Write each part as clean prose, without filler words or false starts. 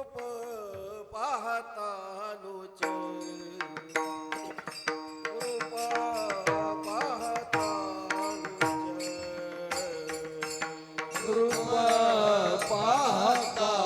रूप पाहतानुच रूप पाहतानुच रूप पाहतानुच रूप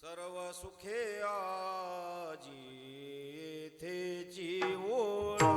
सर्व सुखे आजी येथेची ओळ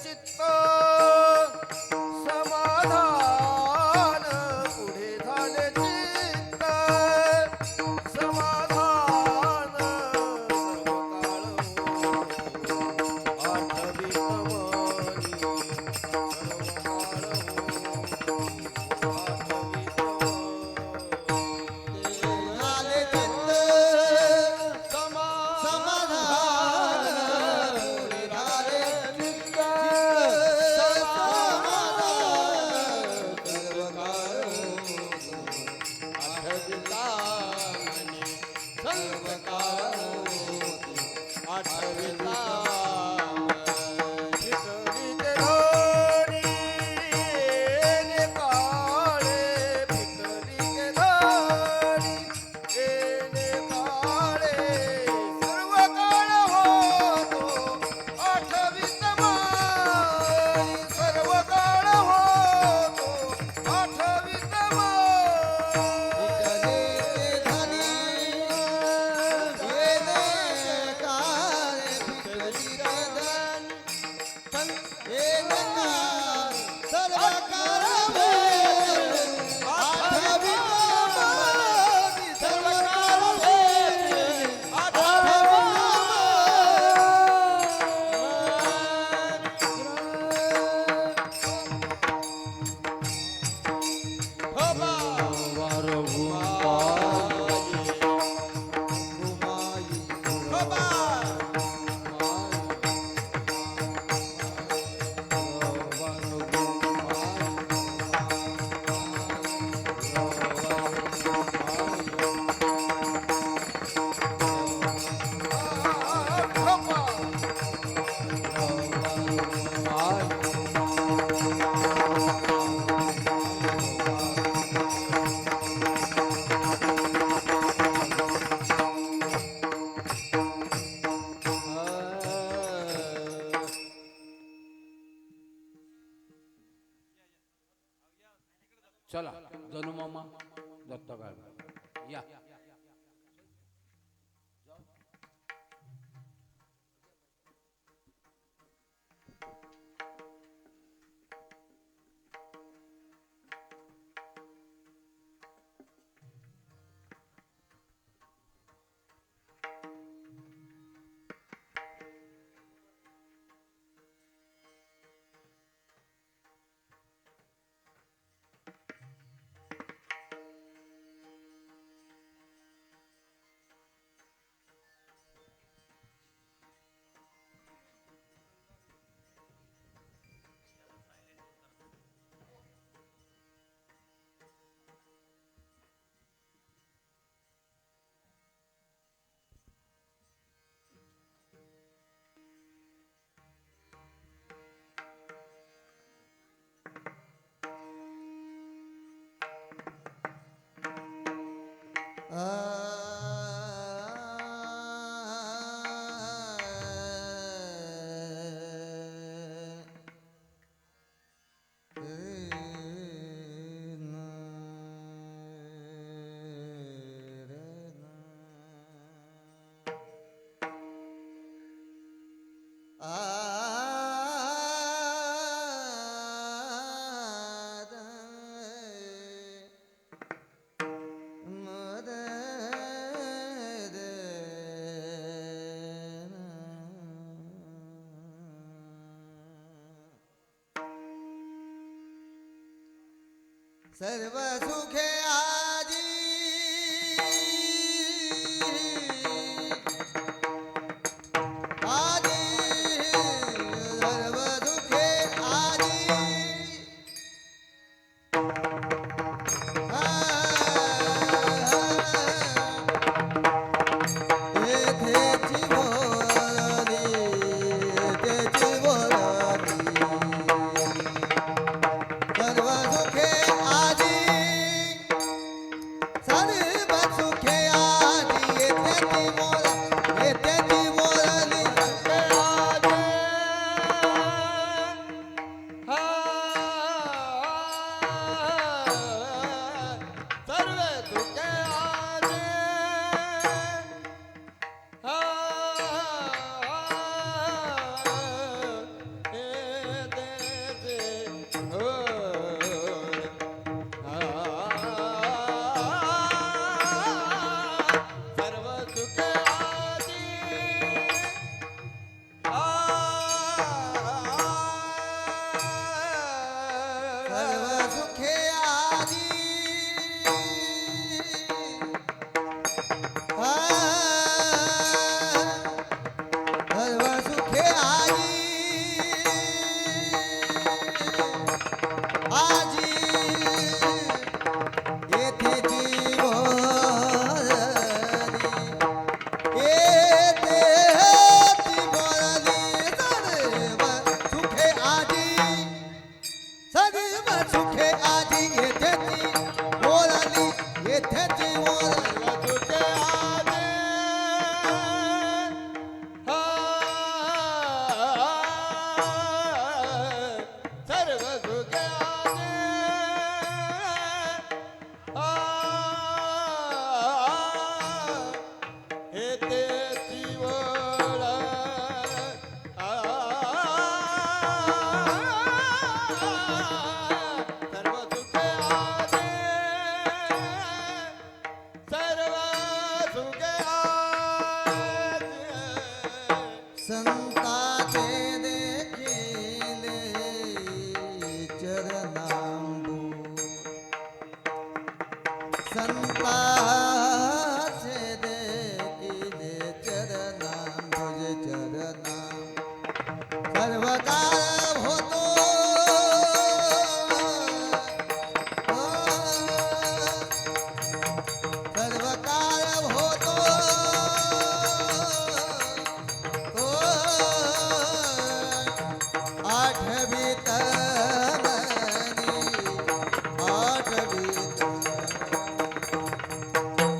चित्त एककार सर्व कारवे आठवी नामाची सर्व कारवे आठवी चला जणू मामा दत्त या सर्व सुखे आजी आजी सर्व सुखे आजी येथेची बोलली येथेची बोलली सर्व सुखे आजी संताचे देखिले चरणा तुझ चरणा सर्व काळ होतो सर्व काळ होतो आठवीत मनी आठवीत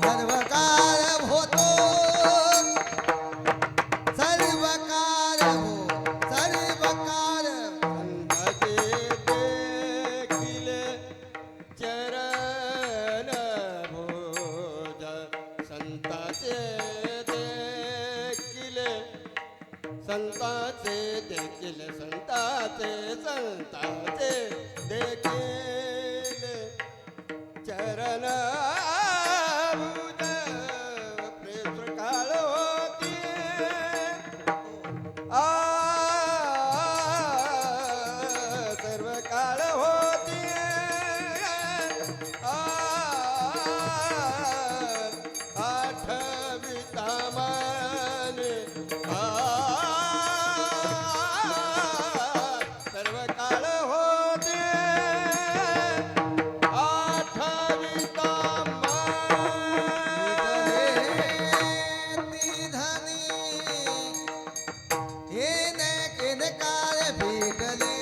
सर्व काळ होतो सर्व काळ हो सर्व काळ संताचे देखील संताचे देखील चरण प्रेम काळ होती सर्व काळ होती आठविता माने सर्व काळ होते आठविता धनी येने केन काळ भेटले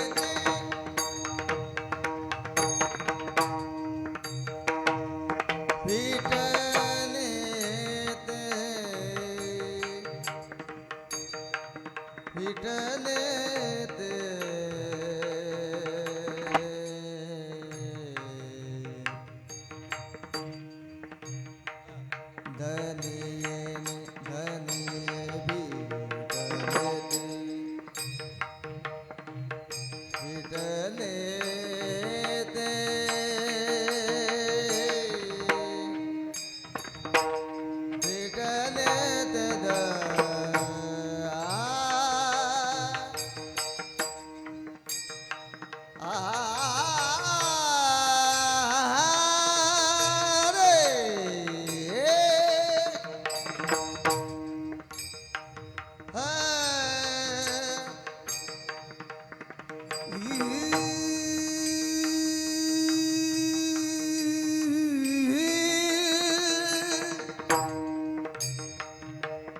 भेटले भेटले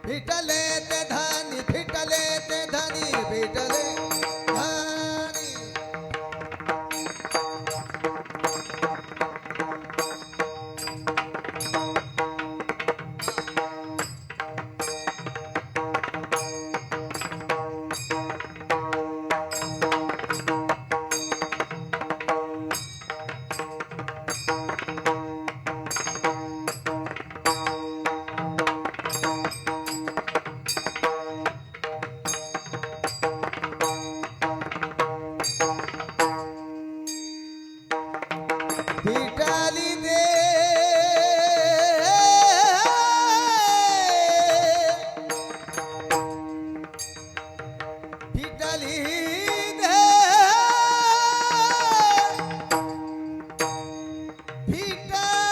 फिटले ते धनी फिटले ते धनी फिटले धनी फिटली दे फिटली दे फिटली रे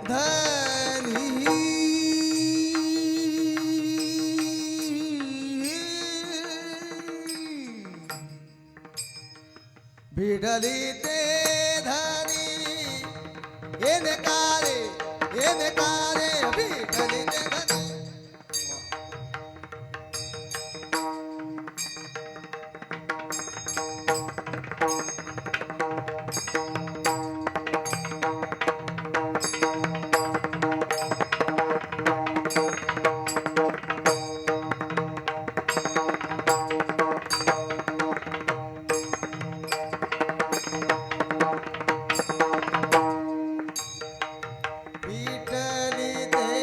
धनी भिडली ते धनी येने कारे भिडली ते धनी विठली ते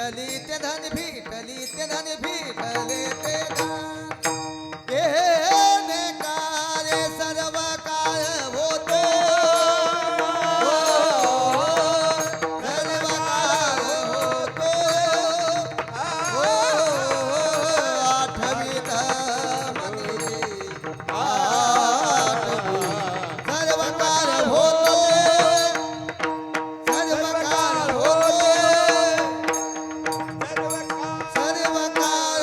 भिडली ते धन भिडली ते धन भिडले ते धन येणे काळे सर्व काळ होतो सर्व काळ होतो आठवीत मनी आठवी सर्व काळ होतो सर्व काळ होतो सर्व काळ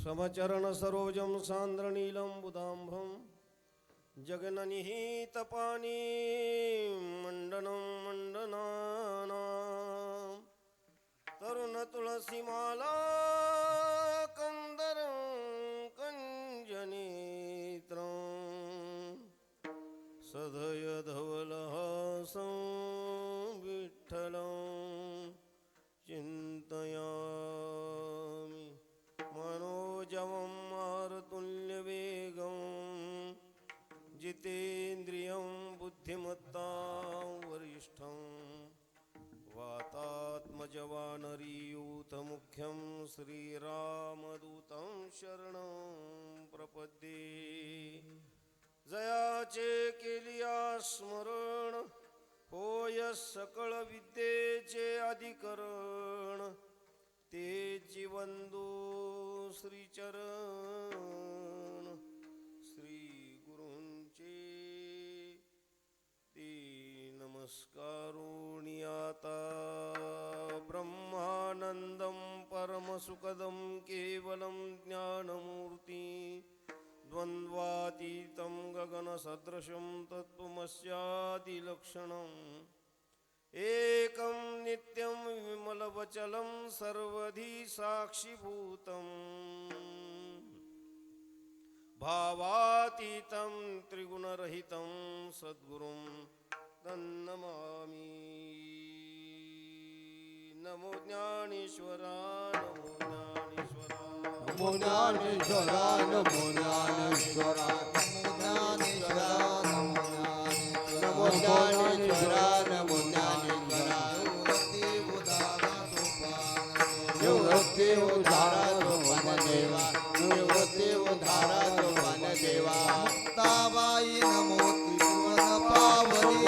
समचरण सरोजम सान्द्र नीलम बुदाम्भम जगननिहितपानी मंडनं मंडनानां तरुण तुलसीमाला कंदरं कंजनेत्रं सदय धवलहासं विठ्ठलं चिन्तयामि मनोजवं मारुतुल्यवेगं जितेन्द्रियं बुद्धिमत्तां वरिष्ठं वातात्मजवानरीयूथमुख्यं श्रीरामदूतं शरणं प्रपद्ये जयाचे केलिया स्मरण होय सकळ विद्येचे अधिकरण ते जीवंदो श्रीचरण श्री गुरूंचे ते नमस्कारोणी आता ब्रह्मानंदं परमसुखदं केवलं ज्ञानमूर्ति द्वन्द्वातीतं गगनसदृशं तत्त्वमस्यादिलक्षणम् एकं नित्यं विमलवचलं सर्वधी साक्षिभूतं भावातीतं त्रिगुणरहितं सद्गुरुं तन्नमामि। नमो ज्ञानेश्वरा नमो ज्ञानेश्वरा नमो ज्ञानेश्वरा नमो ज्ञानेश्वरा नमो ज्ञानेश्वरा नमो ज्ञानेश्वरा निवृत्ती उद्धारा सोपान देवा निवृत्ती उद्धारा सोपान देवा मुक्ताबाई नमो त्रिभुवन पावनी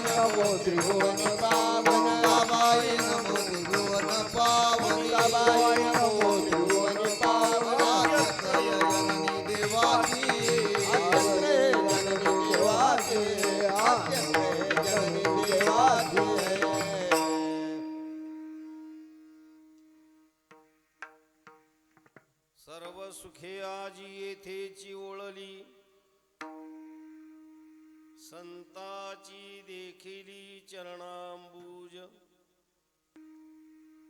नमो त्रिभुवन पावन मुक्ताबाई नमो त्रिभुवन पावनी नमो त्रिभुवन पावन सर्व सुखे आजी येथेची ओळली, संताची देखिली चरणांबुज,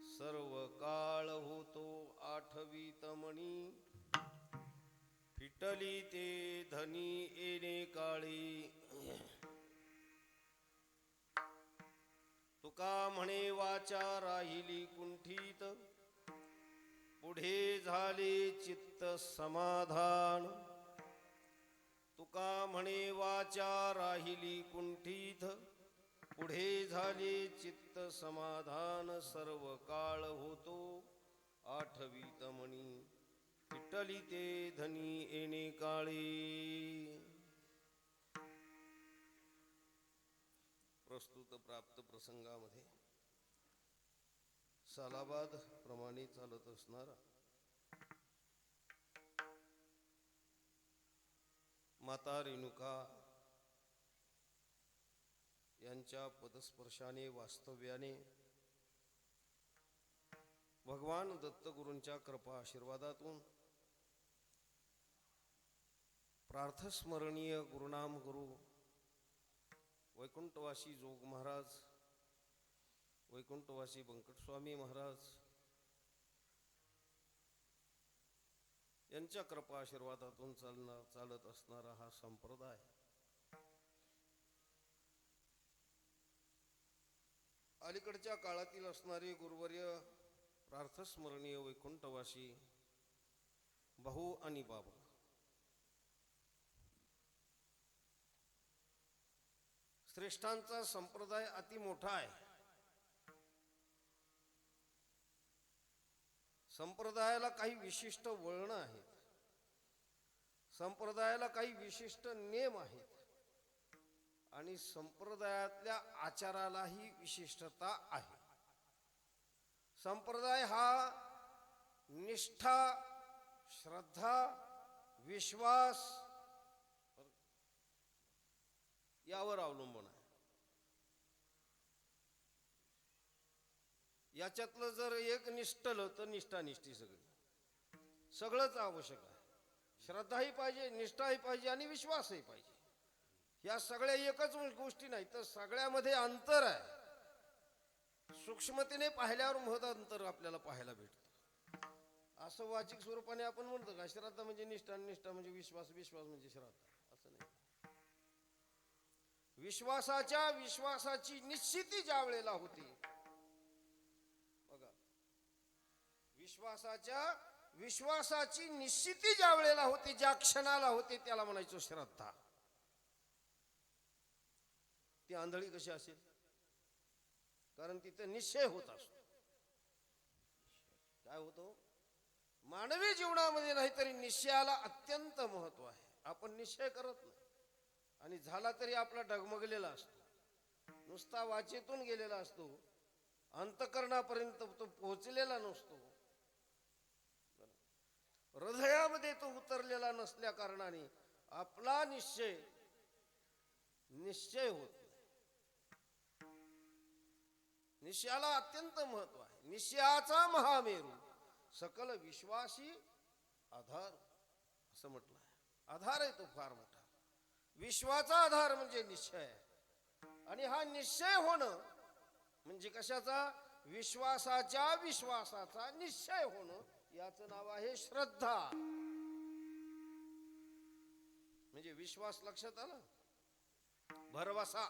सर्व काळ होतो आठवीत मणी, फिटली ते धनी येणे काळी. तुका म्हणे वाचा राहिली कुंठित, पुढे झाले चित्त समाधान. तुका म्हणे वाचा राहिली कुंठित, पुढे झाले चित्त समाधान. सर्व काळ होतो आठवीत मणी, फिटली ते धनी येणे काळी. प्रस्तुत प्राप्त प्रसंगामध्ये सालाबाद प्रमाणे चालत असणारा माता रेणुका यांच्या पदस्पर्शाने वास्तव्याने भगवान दत्तगुरूंच्या कृपा आशीर्वादातून प्रार्थस्मरणीय गुरुनाम गुरु वैकुंठवासी जोग महाराज, वैकुंठवासी बंकटस्वामी महाराज यांच्या कृपा आशीर्वादातून चालत असणारा हा संप्रदाय अलीकडच्या काळातील असणारे गुरुवर्य प्रार्थस्मरणीय वैकुंठवासी भाऊ आणि बाबा श्रेष्ठांचा संप्रदाय अति मोठा आहे. संप्रदायाला काही विशिष्ट वळणं आहेत, संप्रदायाला काही विशिष्ट नियम आहेत आणि संप्रदायातल्या आचारालाही विशिष्टता आहे. संप्रदाय हा निष्ठा, श्रद्धा, विश्वास यावर अवलंबून आहे. याच्यातलं जर एक निष्ठलं तर निष्ठानिष्ठी सगळंच आवश्यक आहे. श्रद्धाही पाहिजे, निष्ठाही पाहिजे आणि विश्वासही पाहिजे. या सगळ्या एकच गोष्टी नाही तर सगळ्यामध्ये अंतर आहे. सूक्ष्मतेने पाहिल्यावर महत् अंतर आपल्याला पाहायला भेटतं. असं वाचिक स्वरूपाने आपण म्हणतो का श्रद्धा म्हणजे निष्ठा, निष्ठा म्हणजे विश्वास, विश्वास म्हणजे श्रद्धा, असं नाही. विश्वासाची निश्चिती ज्या वेळेला होती बघा, विश्वासाची निश्चिती ज्या वेळेला होती, ज्या क्षणाला होते त्याला म्हणायचो श्रद्धा. ती आंधळी कशी असेल? कारण तिथे निश्चय होत असतो. काय होतो मानवी जीवनामध्ये नाही तरी निश्चयाला अत्यंत महत्व आहे. आपण निश्चय करत नाही आणि झाला तरी आपला डगमगलेला असतो, नुसता वाचेतून गेलेला असतो, अंतकरणापर्यंत तो पोहोचलेला नसतो, हृदयामध्ये तो उतरलेला नसल्या कारणाने आपला निश्चय होत नाही. निश्चयाला अत्यंत महत्व आहे. निश्चयाचा महामेरू सकल विश्वासी आधार असं म्हटलं आहे. आधार आहे तो फार मोठा. विश्वाचा आधार म्हणजे निश्चय आहे आणि हा निश्चय होणं म्हणजे कशाचा? विश्वासाचा निश्चय होणं, याचं नाव आहे श्रद्धा. म्हणजे विश्वास लक्षात आला, भरवसा.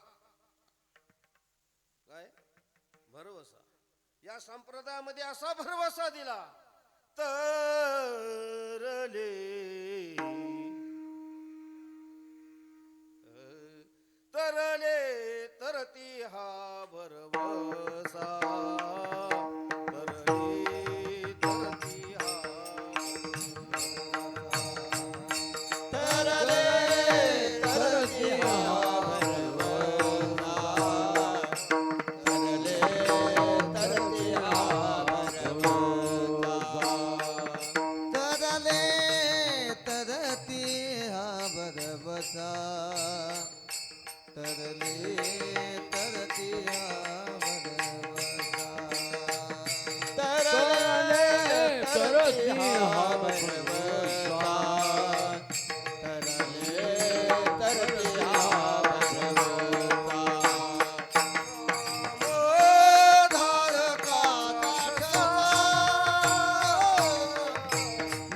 काय भरवसा? या संप्रदायामध्ये असा भरवसा दिला तरले तरती हा भरवसा, तरती हा तरती हा भरवसा, तरती हा भरवसा, तरती हा भरवसा. तरती हा भगवंता तरले तरती हा भगवंता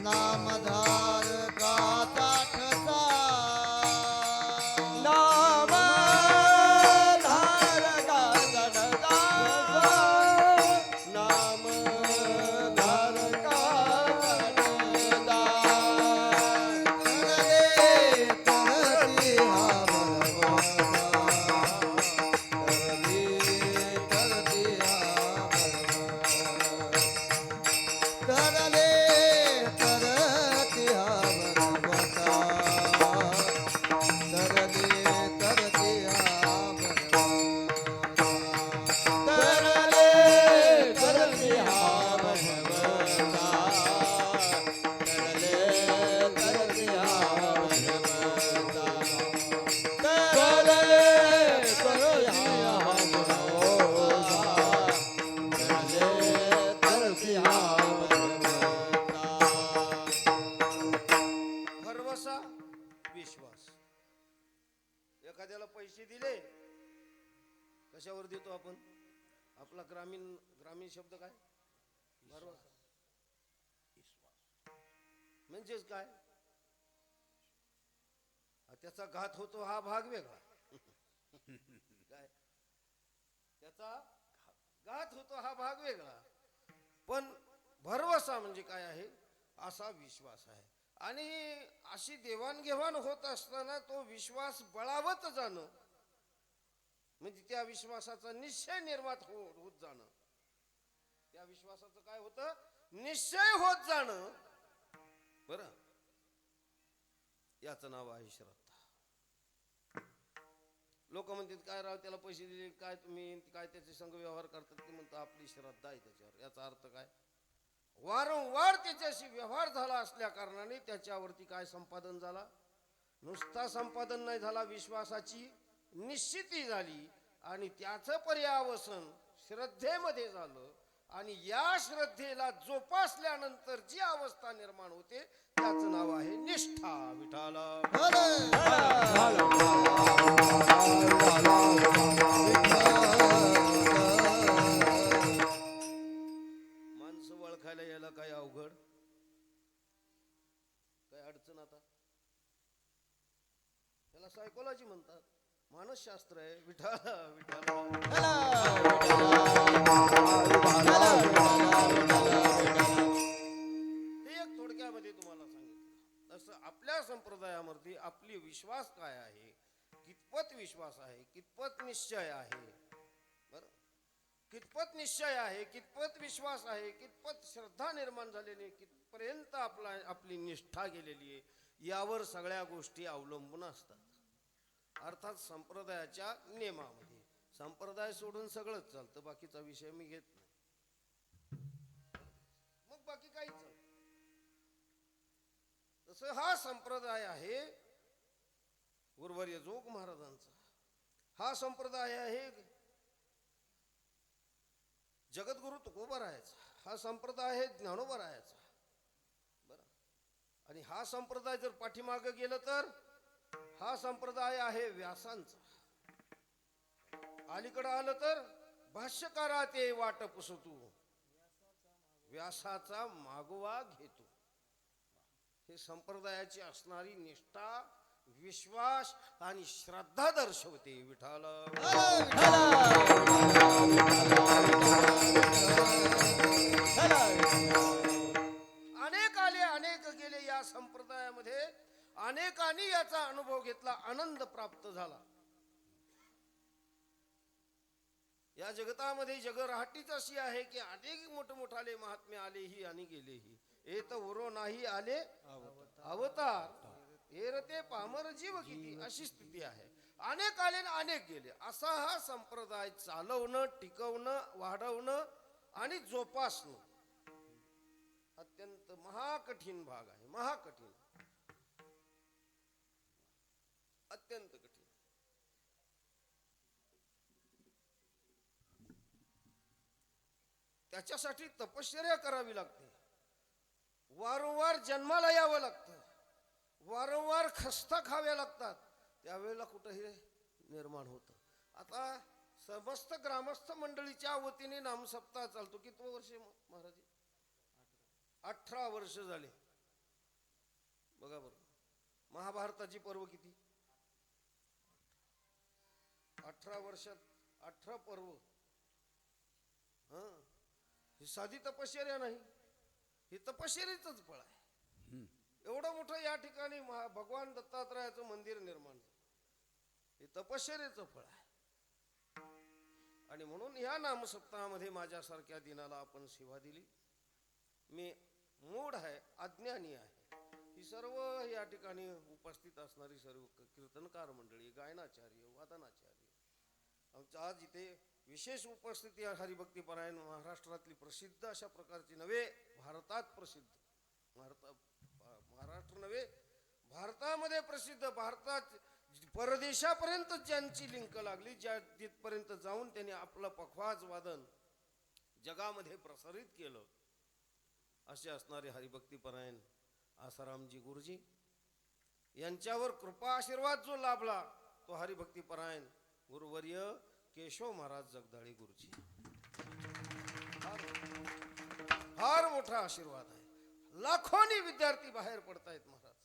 नाम धार का नाम धार का तरले तरती हा भगवंता तरले तरती हा भगवंता तरले तरती हा भगवंता तरले तरती हा भगवंता भरवसा विश्वास. एखाद्याला पैसे दिले, कशावर देतो आपण? आपला ग्रामीण ग्रामीण शब्द काय? भरवसा. विश्वास म्हणजेच काय? त्याचा घात होतो हा भाग वेगळा. काय त्याचा घात होतो हा भाग वेगळा. पण भरवसा म्हणजे काय आहे? असा विश्वास आहे. आणि अशी देवाणघेवाण होत असताना तो विश्वास बळावत जाणं म्हणजे त्या विश्वासाचा निश्चय निर्माण होत जाणं. त्या विश्वासाचं काय होतं? निश्चय होत जाणं. बरं, याचं नाव आहे श्रद्धा. लोक म्हणतात काय राव त्याला पैसे दिले काय तुम्ही काय त्याचे संग व्यवहार करतात? ते म्हणतात आपली श्रद्धा आहे त्याच्यावर. याचा अर्थ काय? वारंवार त्याच्याशी व्यवहार झाला असल्या कारणाने त्याच्यावरती काय संपादन झाला? नुसता संपादन नाही झाला, विश्वासाची निश्चिती झाली आणि त्याचं पर्यावसन श्रद्धेमध्ये झालं. आणि या श्रद्धेला जोपासल्यानंतर जी अवस्था निर्माण होते त्याचं नाव आहे निष्ठा. विठाला माणसं ओळखायला यायला काय अवघड? काय अडचण? आता त्याला सायकोलॉजी म्हणतात, मानसशास्त्र आहे. विठाला विठाला हे एक थोडक्यामध्ये तुम्हाला सांगितलं. तसं आपल्या संप्रदायामध्ये आपली विश्वास काय आहे, कितपत विश्वास आहे, कितपत निश्चय आहे, बरं, कितपत निश्चय आहे, कितपत विश्वास आहे, कितपत श्रद्धा निर्माण झालेली, कितपर्यंत आपली निष्ठा गेलेली आहे, यावर सगळ्या गोष्टी अवलंबून असतात. अर्थात संप्रदायाच्या नियमामध्ये. संप्रदाय सोडून सगळंच चालतं, बाकीचा विषय मी घेत नाही. मग बाकी काहीच चालतं. तसं हा संप्रदाय आहे गुरुवर्य जोग महाराजांचा. हा संप्रदाय आहे जगद्गुरु तुकोबारायाचा. हा संप्रदाय आहे ज्ञानोबारायाचा. बरं, आणि हा संप्रदाय जर पाठीमागे गेलं तर हा संप्रदाय आहे व्यासांचा. अलीकडं आलं तर भाष्यकारा ते वाट पुसतू, व्यासाचा मागोवा घेतो. हे संप्रदायाची असणारी निष्ठा, विश्वास आणि श्रद्धा दर्शवते. विठाल अनेक आले अनेक गेले या संप्रदायामध्ये. अनेकांनी याचा अनुभव घेतला, आनंद प्राप्त झाला. या जगतामध्ये जगराहटीच अशी आहे की अनेक मोठमोठाले महात्मे आलेही आणि गेलेही. येत उरो नाही आले अवतार, एरते पामर जीव किती, अशी स्थिती आहे. अनेक आले आणि अनेक गेले. असा हा संप्रदाय चालवणं, टिकवणं, वाढवणं आणि जोपासणं अत्यंत महाकठीण भाग आहे. महाकठीण, अत्यंत कठीण. त्याच्यासाठी तपश्चर्या करावी लागते. वारंवार जन्माला यावं लागतं, वारंवार खस्ता खाव्या लागतात, त्यावेळेला कुठं हे निर्माण होतं. आता समस्त ग्रामस्थ मंडळीच्या वतीने नामसप्ताह चालतो. किती वर्ष महाराज? 18 वर्ष झाले. बघा बरं, महाभारताची पर्व किती? 18 वर्षात 18 पर्व. ही साधी तपश्चर्या नाही, ही तपश्चर्याचंच फळ आहे. एवढं मोठं या ठिकाणी भगवान दत्तात्रयाचं मंदिर निर्माण झालं, हे तपश्चर्याचं फळ आहे. आणि म्हणून या नामसप्ताहामध्ये माझ्यासारख्या दिनाला आपण सेवा दिली. मी मूढ आहे, अज्ञानी आहे. ही सर्व या ठिकाणी उपस्थित असणारी सर्व कीर्तनकार मंडळी, गायनाचार्य, वादनाचार्य, आमच्या आज इथे विशेष उपस्थिती आहे. हरिभक्तीपरायण महाराष्ट्रातली प्रसिद्ध अशा प्रकारची नव्हे, भारतात प्रसिद्ध, महाराष्ट्र नव्हे भारतामध्ये प्रसिद्ध, भारतात परदेशापर्यंत ज्यांची लिंक लागली, ज्या तिथपर्यंत जाऊन त्यांनी आपलं पखवाज वादन जगामध्ये प्रसारित केलं, असे असणारे हरिभक्तीपरायण आसारामजी गुरुजी यांच्यावर कृपा आशीर्वाद जो लाभला तो हरिभक्तीपरायण गुरुवर्य केशव महाराज जगदाळे गुरुजी. फार मोठा आशीर्वाद आहे. लाखोनी विद्यार्थी बाहेर पडतायत महाराज,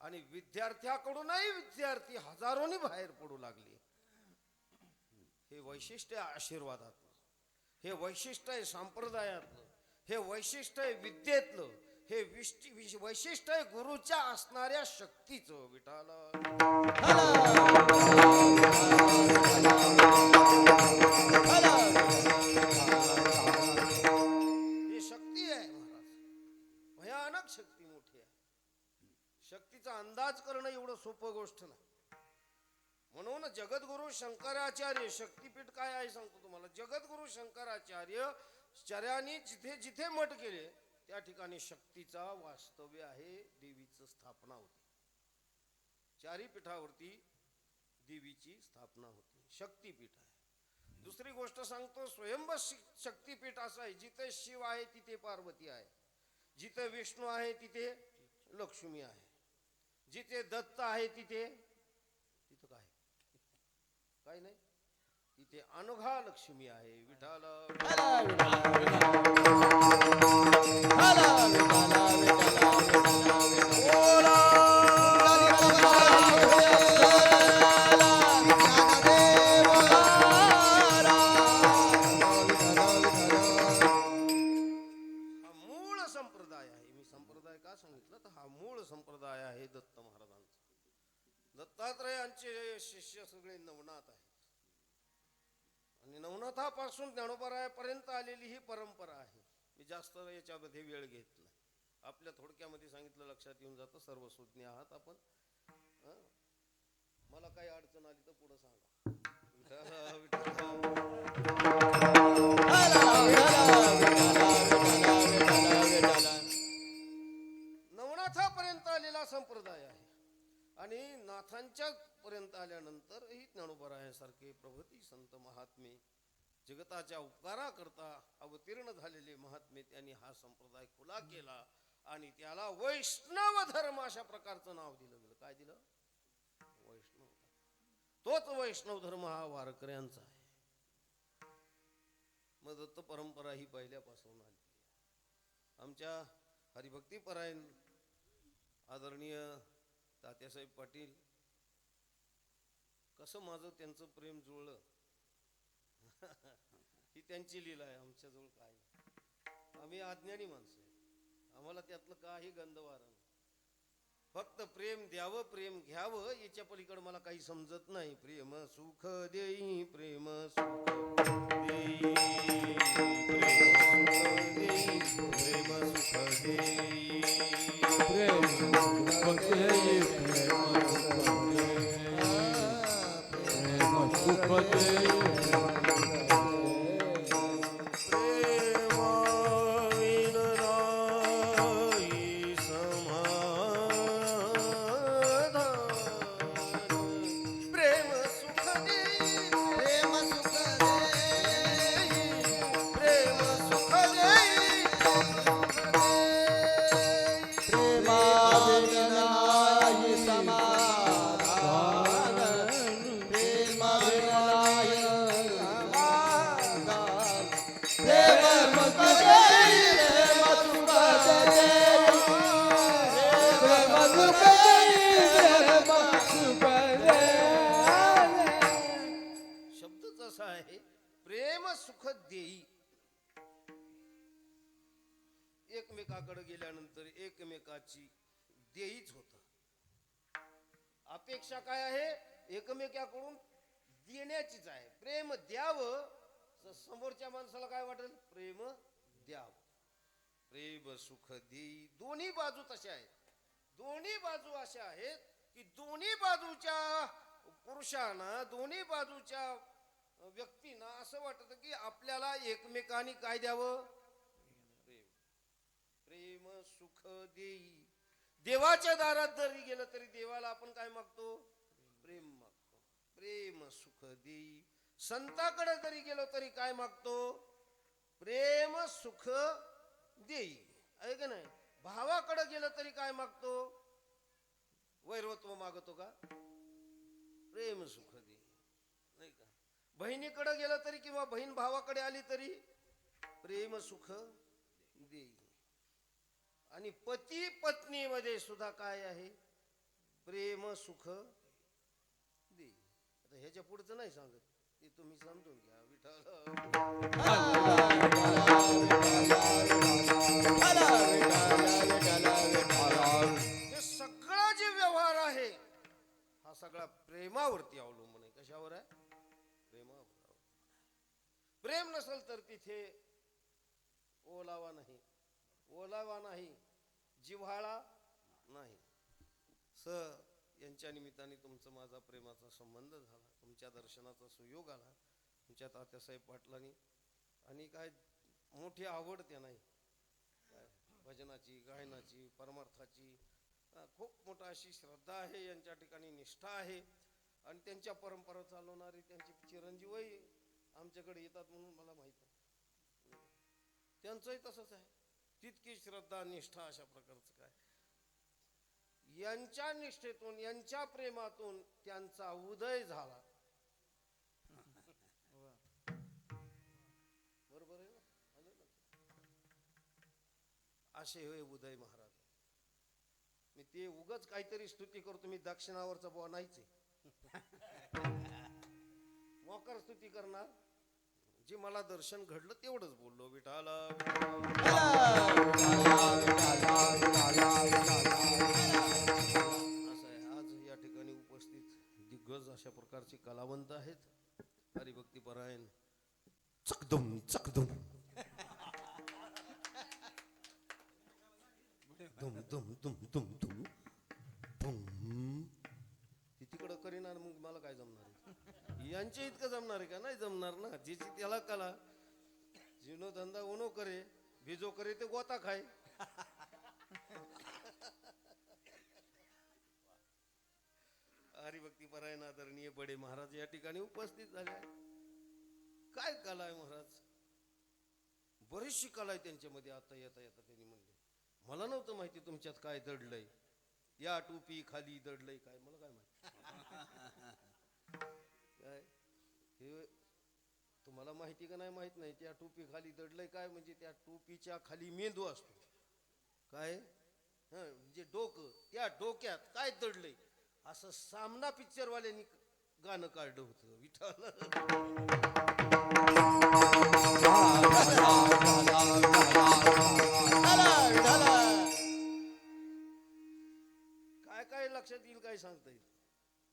आणि विद्यार्थ्याकडूनही विद्यार्थी हजारोनी बाहेर पडू लागले. हे वैशिष्ट्य आशीर्वादातलं, हे वैशिष्ट्य आहे संप्रदायातलं, हे वैशिष्ट्य आहे विद्येतलं, हे वैशिष्ट्य आहे गुरुच्या असणाऱ्या शक्तीचं. विठाला ही शक्ती आहे महाराज, भयानक शक्ती, मोठी आहे. शक्तीचा अंदाज करणं एवढं सोपं गोष्ट नाही. म्हणून जगद्गुरु शंकराचार्य, शक्तीपीठ काय आहे सांगतो तुम्हाला. जगद्गुरु शंकराचार्य चर्यानी जिथे जिथे मठ केले त्या ठिकाणी शक्तीचा वास्तव्य आहे, देवीची स्थापना होती. चारी पीठावरती देवीची स्थापना होती, शक्तीपीठ आहे. दुसरी गोष्ट सांगतो, स्वयंभ शक्तीपीठ असं आहे, जिथे शिव आहे तिथे पार्वती आहे, जिथे विष्णू आहे तिथे लक्ष्मी आहे, जिथे दत्त आहे तिथे काय काय नाही, तिथे अनघा लक्ष्मी आहे. विठाल संप्रदाय आहे दत्त महाराजांचा. दत्तात्रयांचे शिष्य सगळे नवनाथ आहेत, आणि नवनाथापासून ज्ञानोबरायापर्यंत आलेली ही परंपरा आहे. मी जास्त याच्यामध्ये वेळ घेत नाही, आपल्या थोडक्यामध्ये सांगितलं लक्षात येऊन जातं. सर्व सुज्ञ आहात आपण. मला काही अडचण आली तर पुढे सांगा. नवनाथापर्यंत आलेला संप्रदाय आहे, आणि नाथांच्या पर्यंत आल्यानंतर ही ज्ञानोबरायासारखे प्रभूती संत महात्मे, जगताच्या उपकाराकरता अवतीर्ण झालेले महात्मे, त्यांनी हा संप्रदाय खुला केला आणि त्याला वैष्णव धर्म अशा प्रकारचं नाव दिलं गेलं. काय दिलं? वैष्णव. तोच वैष्णव धर्म हा वारकऱ्यांचा आहे. मग दत्त परंपरा ही पहिल्यापासून आली. आमच्या हरिभक्तीपरायण आदरणीय तात्यासाहेब पाटील, कसं माझं त्यांचं प्रेम जुळलं ही त्यांची लीला आहे. आमच्याजवळ काय, आम्ही अज्ञानी माणसं आहे, आम्हाला त्यातलं काही गंधवार नाही. फक्त प्रेम द्यावं, प्रेम घ्यावं, याच्या पलीकडे मला काही समजत नाही. प्रेम सुख देई, प्रेम सुख देई, प्रेम सुख देई, प्रेम सुख देई, प्रेम सुख देई. एकमेकाकडे गेल्यानंतर एकमेकाची देईच होत. अपेक्षा काय आहे? एकमेकाकडून देण्याचीच आहे. प्रेम द्यावं तर समोरच्या माणसाला काय वाटेल? प्रेम द्यावं. प्रेम सुख देई. दोन्ही बाजू तशा आहेत. दोन्ही बाजू अशा आहेत की दोन्ही बाजूच्या पुरुषांना, दोन्ही बाजूच्या व्यक्तींना असं वाटतं की आपल्याला एकमेकांनी काय द्यावं? प्रेम. प्रेम सुख देई. देवाच्या दारात जरी गेलं तरी देवाला आपण काय मागतो? प्रेम मागतो. प्रेम सुख देई. संताकडे जरी गेलो तरी काय मागतो? प्रेम सुख देई. आहे का नाही? भावाकडे गेलं तरी काय मागतो? वैरत्व मागतो का? प्रेम सुख देई. नाही का? बहिणीकडे गेलं तरी किंवा बहीण भावाकडे आली तरी प्रेम सुख देई. आणि पती पत्नीमध्ये सुद्धा काय आहे? प्रेम सुख देई. आता ह्याच्या पुढचं नाही सांगत, ते तुम्ही समजून घ्या. विठ्ठल हे सगळा जे व्यवहार आहे हा सगळा प्रेमावरती अवलंबून आहे. कशावर आहे? प्रेमावर. प्रेम नसेल तर तिथे ओलावा नाही, ओलावा नाही, जिव्हाळा नाही. यांच्या निमित्ताने तुमचा माझा प्रेमाचा संबंध झाला. तुमच्या दर्शनाचा सुयोग आला. तुमच्या तात्यासाहेब पाटलांनी आणि काय मोठी आवड त्या नाही भजनाची, गायनाची, परमार्थाची. खूप मोठा अशी श्रद्धा आहे यांच्या ठिकाणी, निष्ठा आहे. आणि त्यांच्या परंपरा चालवणारी त्यांची चिरंजीवही आमच्याकडे येतात म्हणून मला माहित आहे. त्यांचंही तसंच आहे. तितकी श्रद्धा, निष्ठा अशा प्रकारचं काय. यांच्या निष्ठेतून, यांच्या प्रेमातून त्यांचा उदय झाला. बरोबर आहे ना? असे होय उदय महाराज. मी ते उगच काहीतरी स्तुती करतो. मी दक्षिणावरचा बुवा नाहीच आहे. मोकर स्तुती करणार. जे मला दर्शन घडलं तेवढंच बोललो. विठाला असं आहे. आज या ठिकाणी उपस्थित दिग्गज अशा प्रकारचे कलावंत आहेत. हरिभक्ती परायण. चकदम चकदम दुम दुम दुम दुम दुम दुम. ती तिकडं करीणार, मग मला काय जमणार आहे? यांच्या इतकं जमणार आहे का? नाही जमणार ना. ज्याची त्याला कला. जिनो धंदा उनो करे, भिजो करे ते गोता खाय. हरिभक्ती परायण आदरणीय बडे महाराज या ठिकाणी उपस्थित झाले. काय कला आहे महाराज? बरीचशी कला आहे त्यांच्यामध्ये. आता येता येता त्यांनी म्हणले, मला नव्हतं माहिती तुमच्यात काय दडलंय. या टोपी खाली दडलंय काय, मला काय माहिती. काय हे तुम्हाला माहिती का नाही माहित नाही. त्या टोपी खाली दडलंय काय म्हणजे त्या टोपीच्या खाली मेंदू असतो. काय म्हणजे डोकं, त्या डोक्यात काय दडलंय असं सामना पिक्चर वाल्यांनी गाणं काढलं होतं. विठ्ठल काय काय लक्षात येईल, काय सांगता येईल.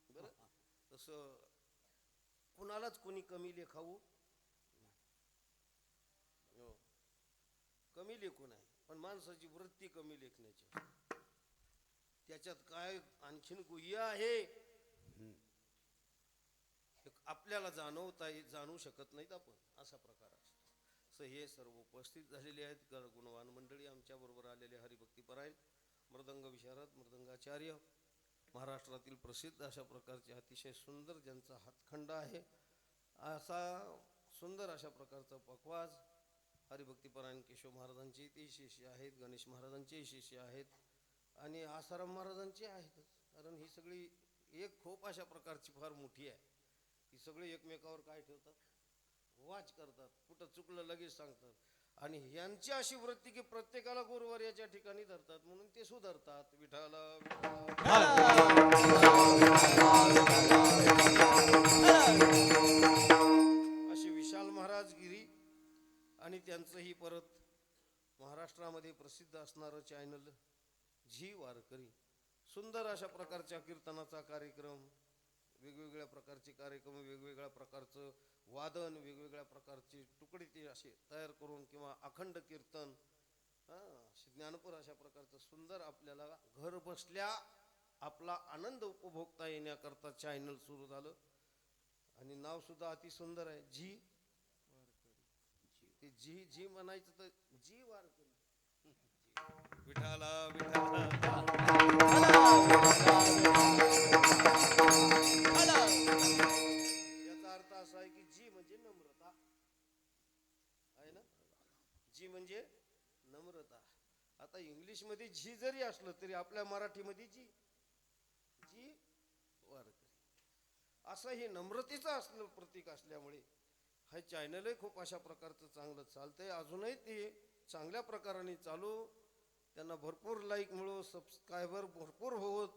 बरं तसं कुणालाच कोणी कमी लेखावू कमी लेखू नाही. पण माणसाची वृत्ती कमी लेखण्याची. त्याच्यात काय आणखीन गुह्य आहे आपल्याला जाणू शकत नाहीत आपण. असा प्रकार असतो. हे सर्व उपस्थित झालेले आहेत गुणवान मंडळी. आमच्या बरोबर आलेले हरिभक्ती परायण मृदंग विशारद, मृदंगाचार्य, महाराष्ट्रातील प्रसिद्ध अशा प्रकारचे अतिशय सुंदर ज्यांचा हातखंडा आहे असा सुंदर अशा प्रकारचा पकवाज हरिभक्ती परायण केशव महाराजांचे ते शिष्य आहेत, गणेश महाराजांचे शिष्य आहेत आणि आसाराम महाराजांचे आहेत. कारण ही सगळी एक खूप अशा प्रकारची फार मोठी आहे. ही सगळी एकमेकावर काय ठेवतात? वाच करतात. कुठं चुकलं लगेच सांगतात. आणि यांची अशी वृत्ती की प्रत्येकाला गुरुवार याच्या ठिकाणी धरतात म्हणून ते सुधारतात. विठाला अशी विशाल महाराजगिरी आणि त्यांचंही परत महाराष्ट्रामध्ये प्रसिद्ध असणारं चॅनल झी वारकरी सुंदर अशा प्रकारच्या कीर्तनाचा कार्यक्रम, वेगवेगळ्या प्रकारचे कार्यक्रम, वेगवेगळ्या प्रकारचं वादन, वेगवेगळ्या प्रकारचे तुकडे ते असे तयार करून किंवा अखंड कीर्तन, ज्ञानपूर अशा प्रकारचं सुंदर आपल्याला घर बसल्या आपला आनंद उपभोगता येण्याकरता चॅनल सुरू झालं. आणि नाव सुद्धा अति सुंदर आहे, झी ते झी झी म्हणायचं तर जी वारकरी. विठाला विठाला याचा अर्थ असा आहे की जी म्हणजे नम्रता आहे ना, जी म्हणजे नम्रता. आता इंग्लिश मध्ये झी जरी असलं तरी आपल्या मराठीमध्ये जी जी वारकरी असं हे नम्रतेचं असलं प्रतीक असल्यामुळे हे चॅनलही खूप अशा प्रकारचं चांगलं चालतंय. अजूनही ते चांगल्या प्रकाराने चालू, त्यांना भरपूर लाईक मिळो, सबस्क्रायबर भरपूर होत,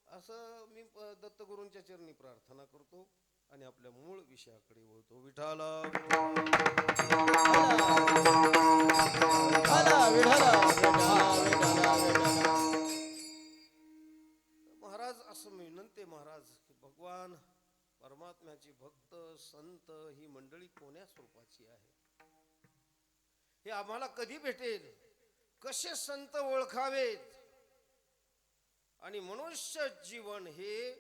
असं मी दत्तगुरूंच्या चरणी प्रार्थना करतो आणि आपल्या मूळ विषयाकडे वळतो. विठाला महाराज असं मी विनंती महाराज की भगवान परमात्म्याची भक्त संत ही मंडळी कोण्या स्वरूपाची आहे हे आम्हाला कधी भेटेल, कसे संत ओळखावेत. आणि मनुष्य जीवन हे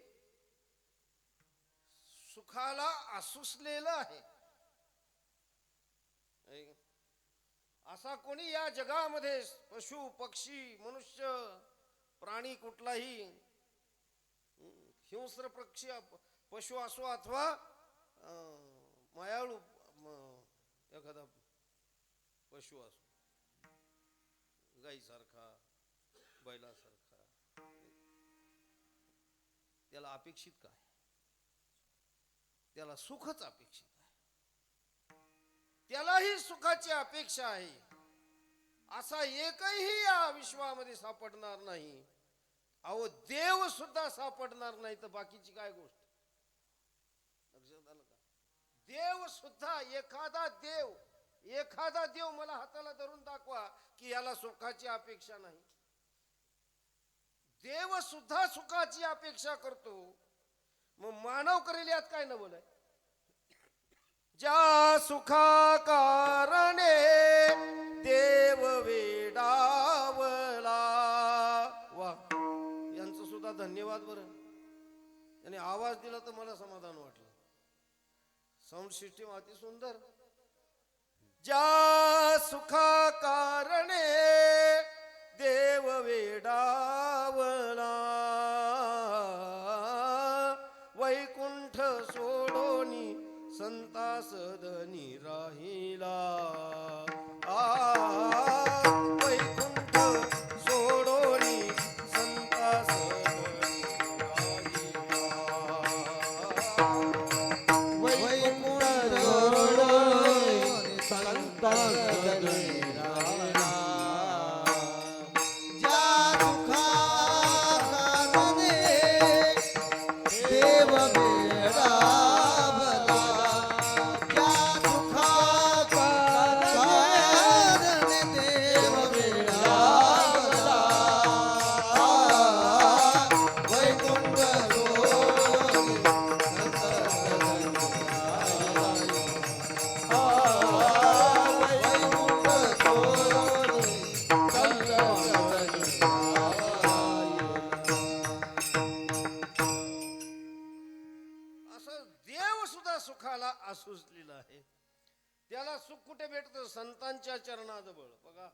सुखाला आसुसलेलं आहे. असा कोणी या जगामध्ये पशु पक्षी मनुष्य प्राणी कुठलाही हिंस्र पक्षी पशु असो अथवा मायाळू एखादा पशु असो, गाईसारखा बैलासारखा, त्याला अपेक्षित काय, त्याला सुखच अपेक्षित आहे, त्यालाही सुखाची अपेक्षा आहे. असा एकही या विश्वामध्ये सापडणार नाही. अहो देव सुद्धा सापडणार नाही तर बाकीची काय गोष्ट. लक्षात आलं का? देव सुद्धा एखादा देव मला हाताला धरून दाखवा की याला सुखाची अपेक्षा नाही. देव सुद्धा सुखाची अपेक्षा करतो. मग मानव करेल यात काय न बोलाय. ज्या सुखा कारणे देव वेडावला. वा, यांचं सुद्धा धन्यवाद बरं. याने आवाज दिला तर मला समाधान वाटलं. साऊंड सिस्टीम अति सुंदर. ज्या सुखा कारणे देव वेडावला, वैकुंठ सोडोनी संता सदनी राहिला. वैकुंठ सोडोनी संता सदनी राहिला. वैकुंठ सोडोनी संता सदनी राहिला. ज्या सुखा कारणे देव वेडावला, ज्या सुखा कारणे देव वेडावला, वैकुंठ सोडोनी संत सदनी असं देव सुद्धा सुखाला आसुसलेला आहे. त्याला सुख कुठे भेटतं? संतांच्या चरणाजवळ. बघा,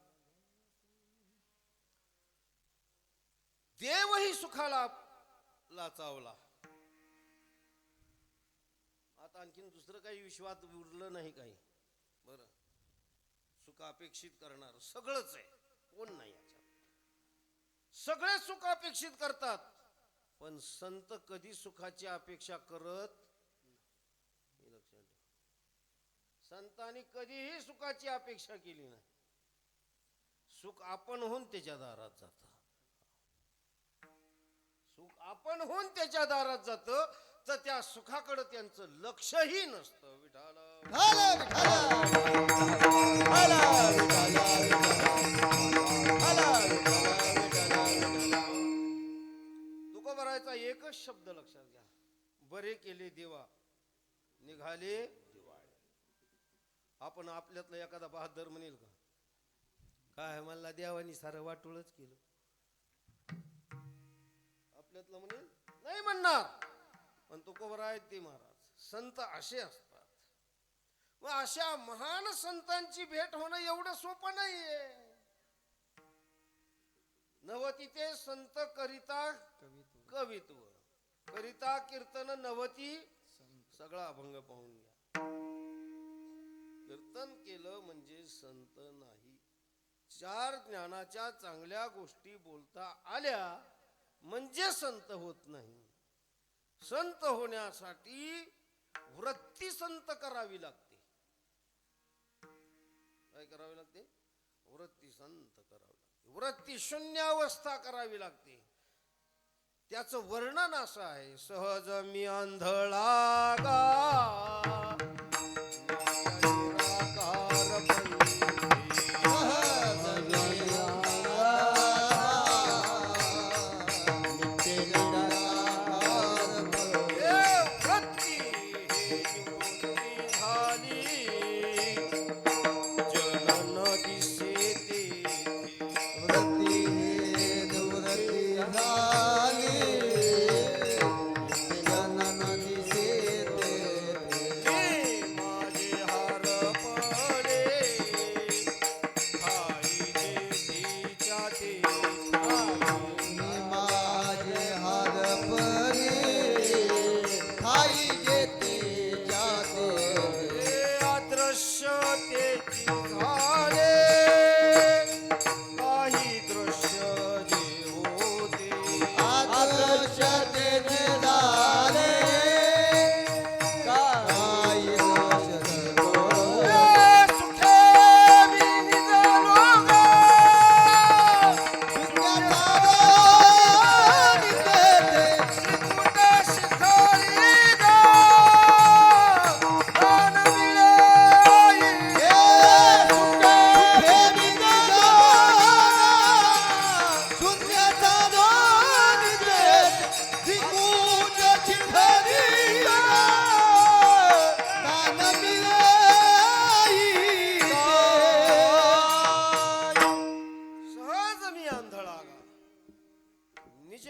देवही सुखाला लाचावला. आता आणखीन दुसरं काही विश्वात उरलं नाही काही. बरं, सुख अपेक्षित करणार सगळंच आहे, कोण नाही याच्यात. सगळे सुख अपेक्षित करतात, पण संत कधी सुखाची अपेक्षा करत हे लक्षात ठेवा. संतांनी कधीही सुखाची अपेक्षा केली नाही. सुख आपण होऊन त्याच्या दारात जात. सुख आपण होऊन त्याच्या दारात जात, तर त्या सुखाकडे त्यांचं लक्षही नसतं. विठाला विठाला विठाला एकच शब्द लक्षात घ्या, बरे केले देवा निघाले दिवाळे. आपण आपल्यातला एखादा बहादर म्हणेल का, काय मला देवानी सारं वाटोळच केलं, आपल्यातलं म्हणेल नाही म्हणणार. पण तुकोबरायती महाराज संत असे असतात. मग अशा महान संतांची भेट होणं एवढं सोपं नाहीये. नवती ते संत करिता कवित्व, करिता कीर्तन नवती सगळा अभंग पाहून घ्या. कीर्तन केलं म्हणजे संत नाही. चार ज्ञानाच्या चांगल्या गोष्टी बोलता आल्या म्हणजे संत होत नाही. संत होण्यासाठी वृत्ती संत करावी लागते. काय करावी लागते? वृत्ती संत करावी लागते. वृत्ती शून्यावस्था करावी लागते. त्याचं वर्णन असं आहे, सहज मी आंधळा गा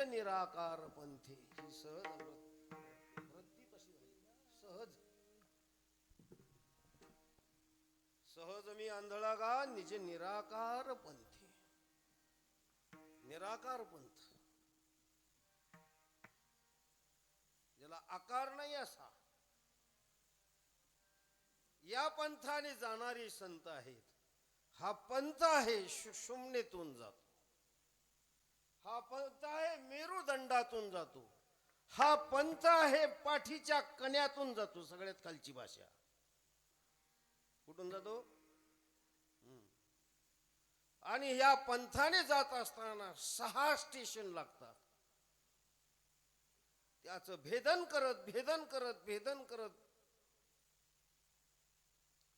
निराकार निराकार पंथे. ही सहज वृत्ती तशी सहज सहज मी आंधळा गा निज निराकार पंथे. निराकार पंथ ज्याला आकार नाही असा, या पंथाने जाणारी संत आहेत. हा पंथ आहे शून्यतून जातो. हा पंथ आहे मेरुदंडातून जातो. हा पंथ आहे पाठीच्या कण्यातून जातो. सगळ्यात खालची भाषा कुठून जातो? आणि या पंथाने जात असताना 6 स्टेशन लागतात. त्याचं भेदन करत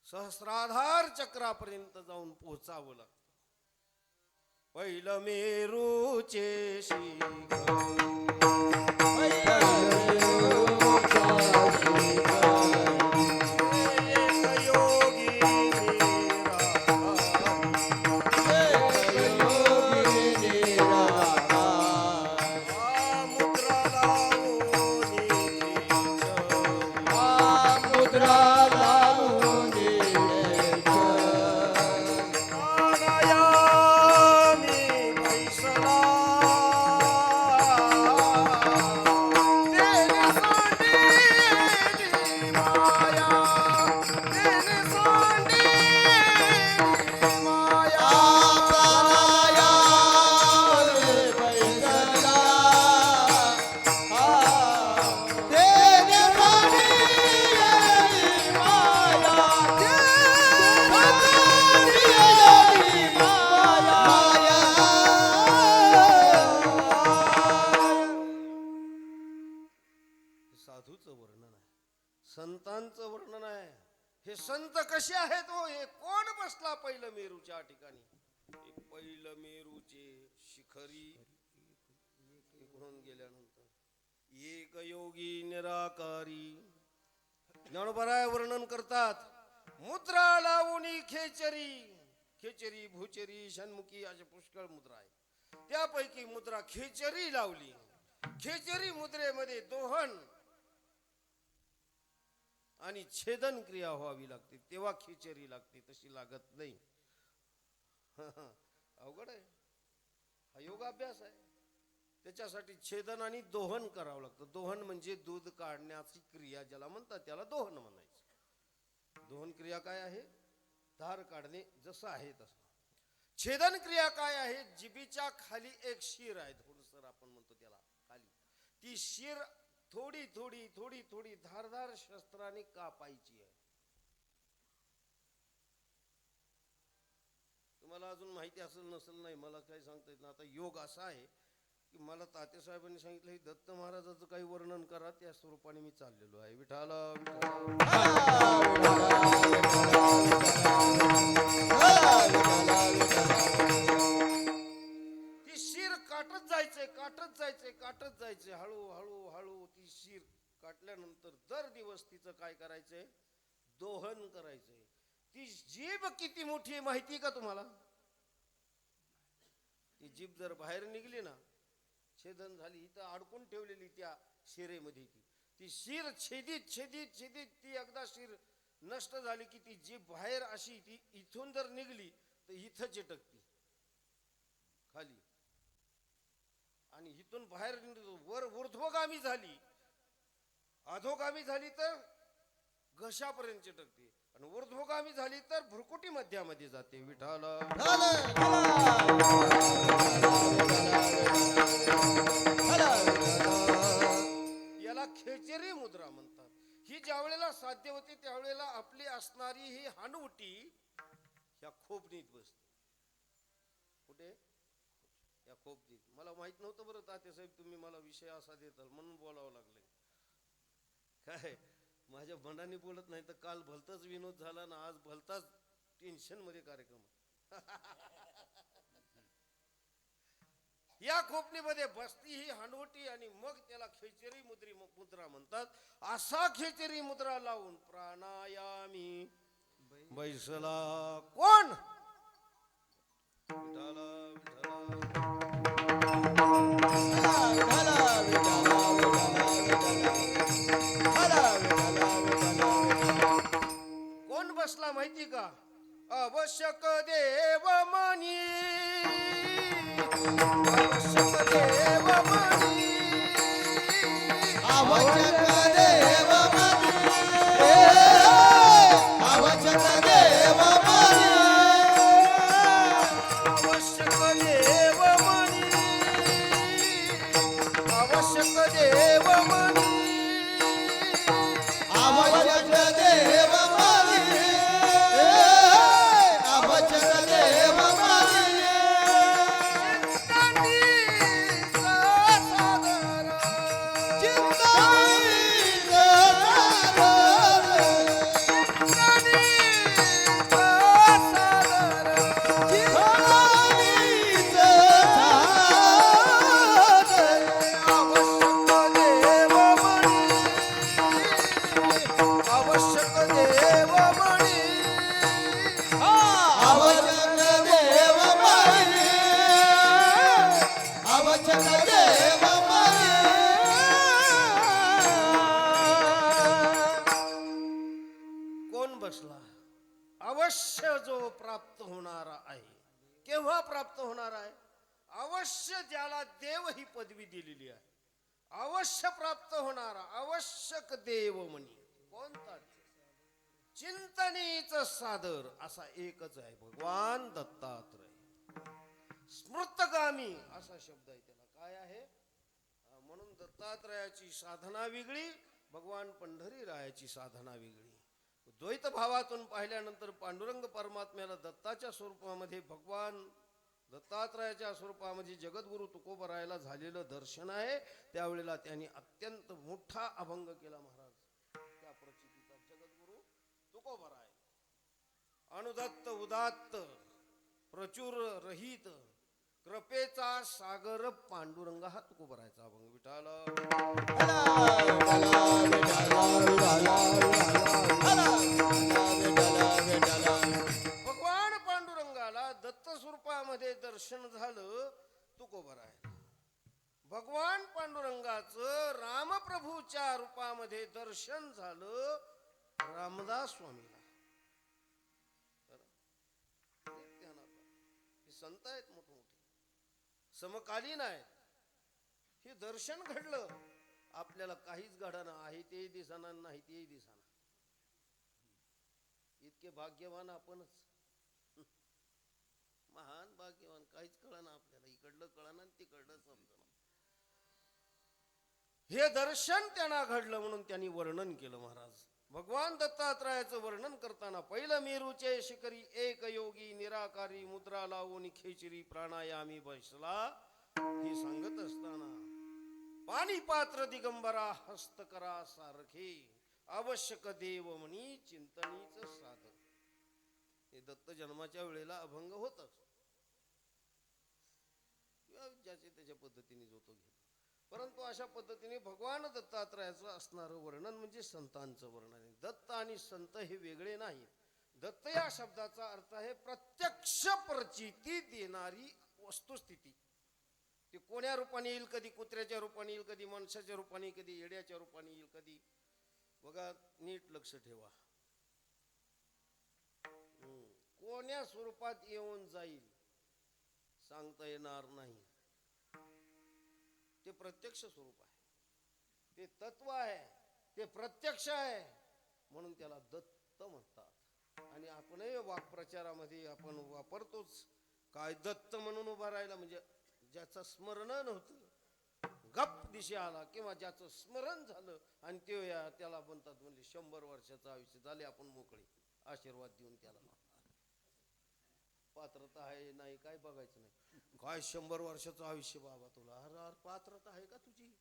सहस्राधार चक्रापर्यंत जाऊन पोहोचावं लागतं. पहिलं मेरूचे शिखर, साधूचं वर्णन आहे, संतांचं वर्णन आहे. हे संत कसे आहेत हो? हे कोण बसला पहिलं मेरूच्या ठिकाणी? पहिलं मेरूचे शिखरी इकडून गेल्यानंतर एक योगी निराकारी. ज्ञानोबराय वर्णन करतात, मुद्रा लावून खेचरी, खेचरी भूचरी षण्मुखी अशा पुष्कळ मुद्रा आहेत. त्यापैकी मुद्रा खेचरी लावली. खेचरी मुद्रेमध्ये दोहन आणि छेदन क्रिया व्हावी लागते, तेव्हा खेचरी लागते, तशी लागत नाही. अवघड आहे, हा योगाभ्यास आहे. त्याच्यासाठी छेदन आणि दोहन करावं लागतं. दोहन म्हणजे दूध काढण्याची क्रिया ज्याला म्हणतात त्याला दोहन म्हणायचं. दोहन क्रिया काय आहे? धार काढणे जसं आहे तसं. छेदन क्रिया काय आहे? जिभेच्या खाली एक शीर आहे, थोडसर आपण म्हणतो त्याला खाली. ती शीर थोडी थोडी थोडी थोडी धारदार शस्त्राने कापायची आहे. तुम्हाला अजून माहिती असेल नसेल नाही, मला काय सांगता येत ना. आता योग असा आहे की मला तात्यासाहेबांनी सांगितलं, दत्त महाराजाचं काही वर्णन करा, त्या स्वरूपाने मी चाललेलो आहे. विठाला ती शीर काटत जायचंय, काटत जायचंय, काटत जायचंय. हळू हळू हळू ती शीर काटल्यानंतर दर दिवस तिचं काय करायचंय? दोहन करायचंय. ती जीभ किती मोठी आहे माहिती का तुम्हाला? ती जीभ जर बाहेर निघली ना, छेदन झाली, इथं अडकून ठेवलेली त्या शिरेमध्ये ती शीर छेदित छेदित छेदित ती एकदा शीर नष्ट झाली की ती जीभ बाहेर अशी ती इथून जर निघली तर इथं चिटकती खाली, आणि इथून बाहेर वर ऊर्ध्वगामी झाली, अधोगामी झाली तर घशापर्यंत चिटकते, आणि ऊर्ध्वगामी झाली तर भ्रुकुटी मध्यामध्ये जाते. विठाला याला खेचरी मुद्रा म्हणतात. ही ज्या वेळेला साध्य होते त्यावेळेला आपली असणारी ही हानवटी या खोपणीत बसते. कुठे? या खोपणीत. मला माहित नव्हतं बरं तात्यासाहेब, तुम्ही मला विषय असा देताल म्हणून बोलावं लागले. काय माझ्या बंडाने बोलत नाही तर काल भलताच विनोद झाला ना, आज भलताच टेन्शन मध्ये कार्यक्रम. या खोपणीमध्ये बसती ही हनवटी आणि मग त्याला खेचरी मुद्रा म्हणतात. असा खेचरी मुद्रा लावून प्राणायामी बैसला कोण? विठाला कोण बसला माहिती का? आवश्यक देव मनी, आवश्यक देव मनी, आवश्यक देव मनी, आवश्यक देव मनी, आवश्यक देव मनी, आवश्यक देव मनी, आवश्यक देव मनी, आवश्यक देव मनी, अवश्य जो प्राप्त होणारा आहे. केव्हा प्राप्त होणार आहे? अवश्य ज्याला देव ही पदवी दिलेली आहे, अवश्य प्राप्त होणारा आवश्यक देव म्हणी कोणता? चिंतनीच सादर असा एकच आहे, भगवान दत्तात्रय. स्मृतगामी असा शब्द आहे त्याला. काय आहे? म्हणून दत्तात्रयाची साधना वेगळी, भगवान पंढरीरायाची साधना वेगळी. द्वैत भावातून पाहिल्यानंतर पांडुरंग परमात्म्याला दत्ताच्या स्वरूपामध्ये, भगवान दत्तात्रयाच्या स्वरूपामध्ये जगद्गुरु तुकोबरायला झालेलं दर्शन आहे. त्यावेळेला त्यांनी अत्यंत मोठा अभंग केला महाराज. त्या प्रचितीचा जगद्गुरु तुकोबराय अनुदत्त उदात्त प्रचुर रहित कृपेचा सागर पांडुरंग हा तुको भरायचा अभंग विठाल. भगवान पांडुरंगाला दत्त स्वरूपामध्ये दर्शन झालं तुको भरायला. भगवान पांडुरंगाचं रामप्रभूच्या रूपामध्ये दर्शन झालं रामदास स्वामीला. हे संत आहेत मोठमोठे, समकालीन आहेत. हे दर्शन घडलं. आपल्याला काहीच घडणं आहे ते दिसणार नाही ते दिसणार. इतके भाग्यवान आपणच, महान भाग्यवान. काहीच कळना आपल्याला, इकडलं कळना तिकडलं समजणं. हे दर्शन त्यांना घडलं म्हणून त्यांनी वर्णन केलं महाराज. भगवान दत्तात्रयाचं वर्णन करताना पहिलं मेरूचे शिखरी एक योगी निराकारी मुद्रा लावून खेचरी प्राणायामी बसला हे सांगत असताना पाणी पात्र दिगंबरा हस्तकरा सारखे आवश्यक देव म्हणी चिंतनीच साधन. हे दत्त जन्माच्या वेळेला अभंग होतच, ज्याचे त्याच्या पद्धतीने जो तो घेतो. परंतु अशा पद्धतीने भगवान दत्तात्रयाचं असणारं वर्णन म्हणजे संतांचं वर्णन आहे. दत्त आणि संत हे वेगळे नाही. दत्त या शब्दाचा अर्थ आहे प्रत्यक्ष प्रचिती देणारी वस्तुस्थिती. ते कोण्या रूपाने येईल, कधी कुत्र्याच्या रूपाने येईल, कधी माणसाच्या रूपाने, कधी येड्याच्या रूपाने येईल, कधी. बघा, नीट लक्ष ठेवा. कोण्या स्वरूपात येऊन जाईल सांगता येणार नाही. ते प्रत्यक्ष स्वरूप आहे, ते तत्व आहे, ते प्रत्यक्ष आहे, म्हणून त्याला दत्त म्हणतात. आणि आपणही वाक्प्रचारामध्ये आपण वापरतोच. काय दत्त म्हणून उभा राहिला म्हणजे ज्याचं स्मरण नव्हतं, गप दिशे आला, किंवा ज्याचं स्मरण झालं आणि ते त्याला म्हणतात म्हणजे 100 वर्षाचं आयुष्य झाले, आपण मोकळे. आशीर्वाद देऊन त्याला पात्रता आहे नाही काय बघायचं नाही. काय 100 वर्षाचं आयुष्य बाबा तुला, अरे पात्रता आहे का तुझी,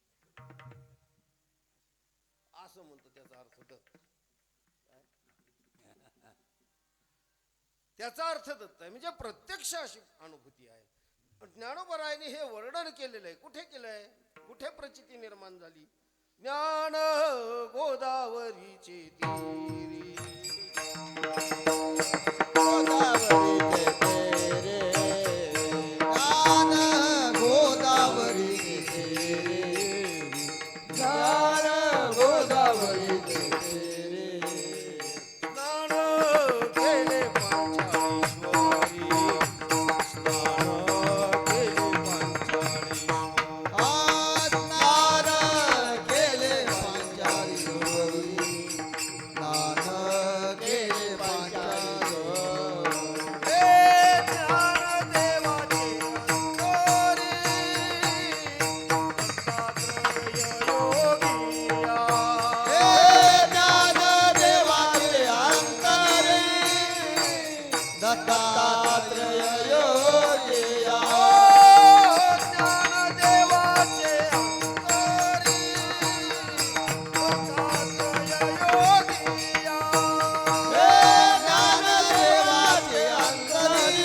असं म्हणतो. त्याचा अर्थ दत्त, त्याचा अर्थ दत्त आहे म्हणजे प्रत्यक्ष अशी अनुभूती आहे. ज्ञानोबरायाने हे वर्णन केलेलं आहे. कुठे केलंय, कुठे प्रचिती निर्माण झाली. ज्ञान गोदावरीचे तीरी, गोदावरीचे तेरे, ज्ञान गोदावरीचे तेरे, ज्ञान गोदावरीचे तेरे, स्नान केले पंचाळीश्वरी, स्नान केले पंचाळीश्वरी. स्नान केले पांचाळीश्वरी, स्नान केले पांचाळीश्वरी. हे ज्ञानदेवाचे अंतरी, दत्तात्रय योगिया. हे ज्ञानदेवाचे अंतरी, दत्तात्रय योगिया. ज्ञानदेवाचे अंतरी,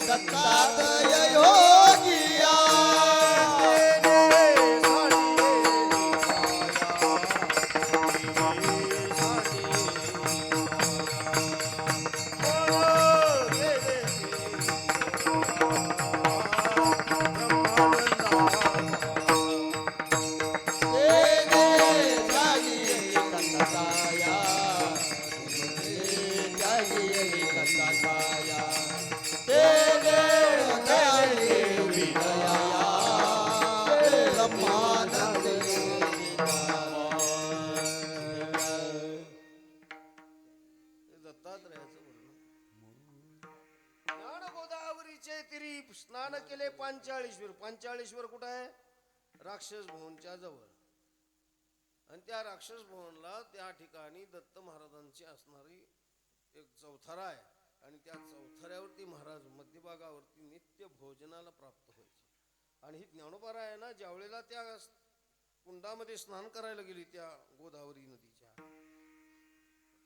दत्तात्रय योगिया. हे ज्ञानदेवाचे अंतरी, दत्तात्रय योगिया. तेने जागिये कंदकाया, तेने जागिये कंदकाया, तेने जागिये विदया, ब्रह्मानंद दत्तात्रयाचं वर्णन. ज्ञान गोदावरीचे तिरी स्नान केले पंचाळीश्वर. पंचाळीश्वर कुठं आहे, राक्षस भवनच्या जवळ. आणि त्या राक्षस भवनला त्या ठिकाणी दत्त महाराजांची असणारी एक चौथरा आहे. आणि त्या चौथऱ्यावरती महाराज मध्यभागावरती नित्य भोजनाला प्राप्त व्हायचे. आणि ही ज्ञानोबारायाना ज्या वेळेला त्या कुंडामध्ये स्नान करायला गेली त्या गोदावरी नदीच्या,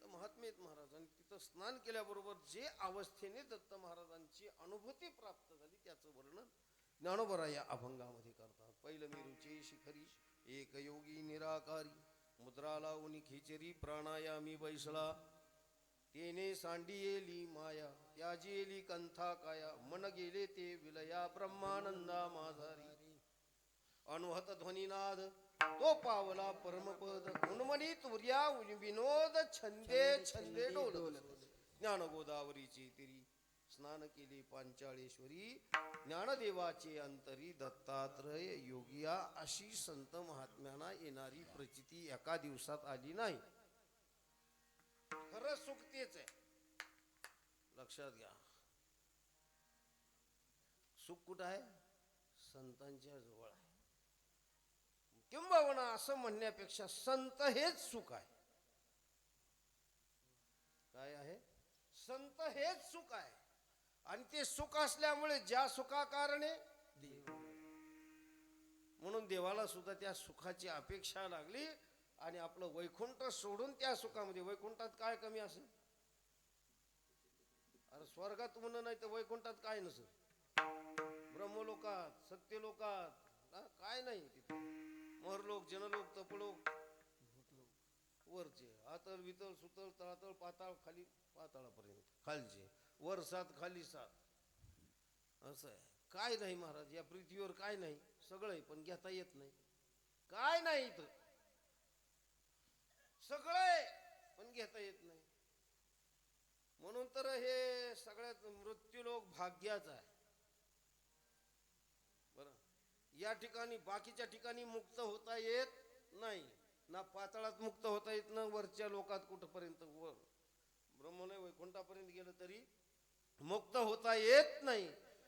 तर महात्मे आहेत महाराज. आणि तिथं स्नान केल्याबरोबर जे अवस्थेने दत्त महाराजांची अनुभूती प्राप्त झाली त्याचं वर्णन ज्ञानोबा या अभंगामध्ये करतात. पहिलं मेरूचे शिखरी एक योगी निराकारी, मुद्रा लावून खिचरी प्राणायामी बैसला, तेने सांडी येली माया त्याजी येली कंथा काया, मन गेले ते विलया ब्रह्मानंदा माझारी, अनुहत ध्वनिनाद तो पावला परमपद, उन्मनी तुर्या विनोद छंदे छंदे डोलत, ज्ञान गोदावरीची तिरी स्नान केले पांचाळेश्वरी, ज्ञानदेवाचे अंतरी दत्तात्रय योगिया. अशी संत महात्म्यांना येणारी प्रचिती एका दिवसात आली नाही. खरं सुख तेच आहे, लक्षात घ्या. सुख कुठं आहे? संतांच्या जवळ आहे. किंबहुना असं म्हणण्यापेक्षा संत हेच सुख आहे. काय आहे? संत हेच सुख आहे. आणि ते सुख असल्यामुळे ज्या सुखा कारणे देव, म्हणून देवाला सुद्धा त्या सुखाची अपेक्षा लागली. आणि आपलं वैकुंठ सोडून त्या सुखामध्ये, वैकुंठात काय कमी असेल? अरे स्वर्गात म्हणून नाही तर वैकुंठात काय नसेल? ब्रह्मलोकात, सत्यलोकात काय नाही तिथे. मोहरलोक, जनलोक, तपलोक, वरचे आतळ वितळ सुतळ तळातळ पाताळ, खाली पाताळापर्यंत, खालचे वर सात खाली सात, असं आहे. काय नाही महाराज या पृथ्वीवर, काय नाही. सगळं आहे पण घेता येत नाही. काय नाही इथं, सगळं आहे पण घेता येत नाही. म्हणून तर हे सगळ्यात मृत्यूलोक भाग्याचा आहे. बरं, या ठिकाणी बाकीच्या ठिकाणी मुक्त होता येत नाही ना, पाताळात मुक्त होता येत ना, वरच्या लोकात कुठपर्यंत वर ब्रह्मने वैकुंठापर्यंत गेलं तरी मुक्त होता येत नाही.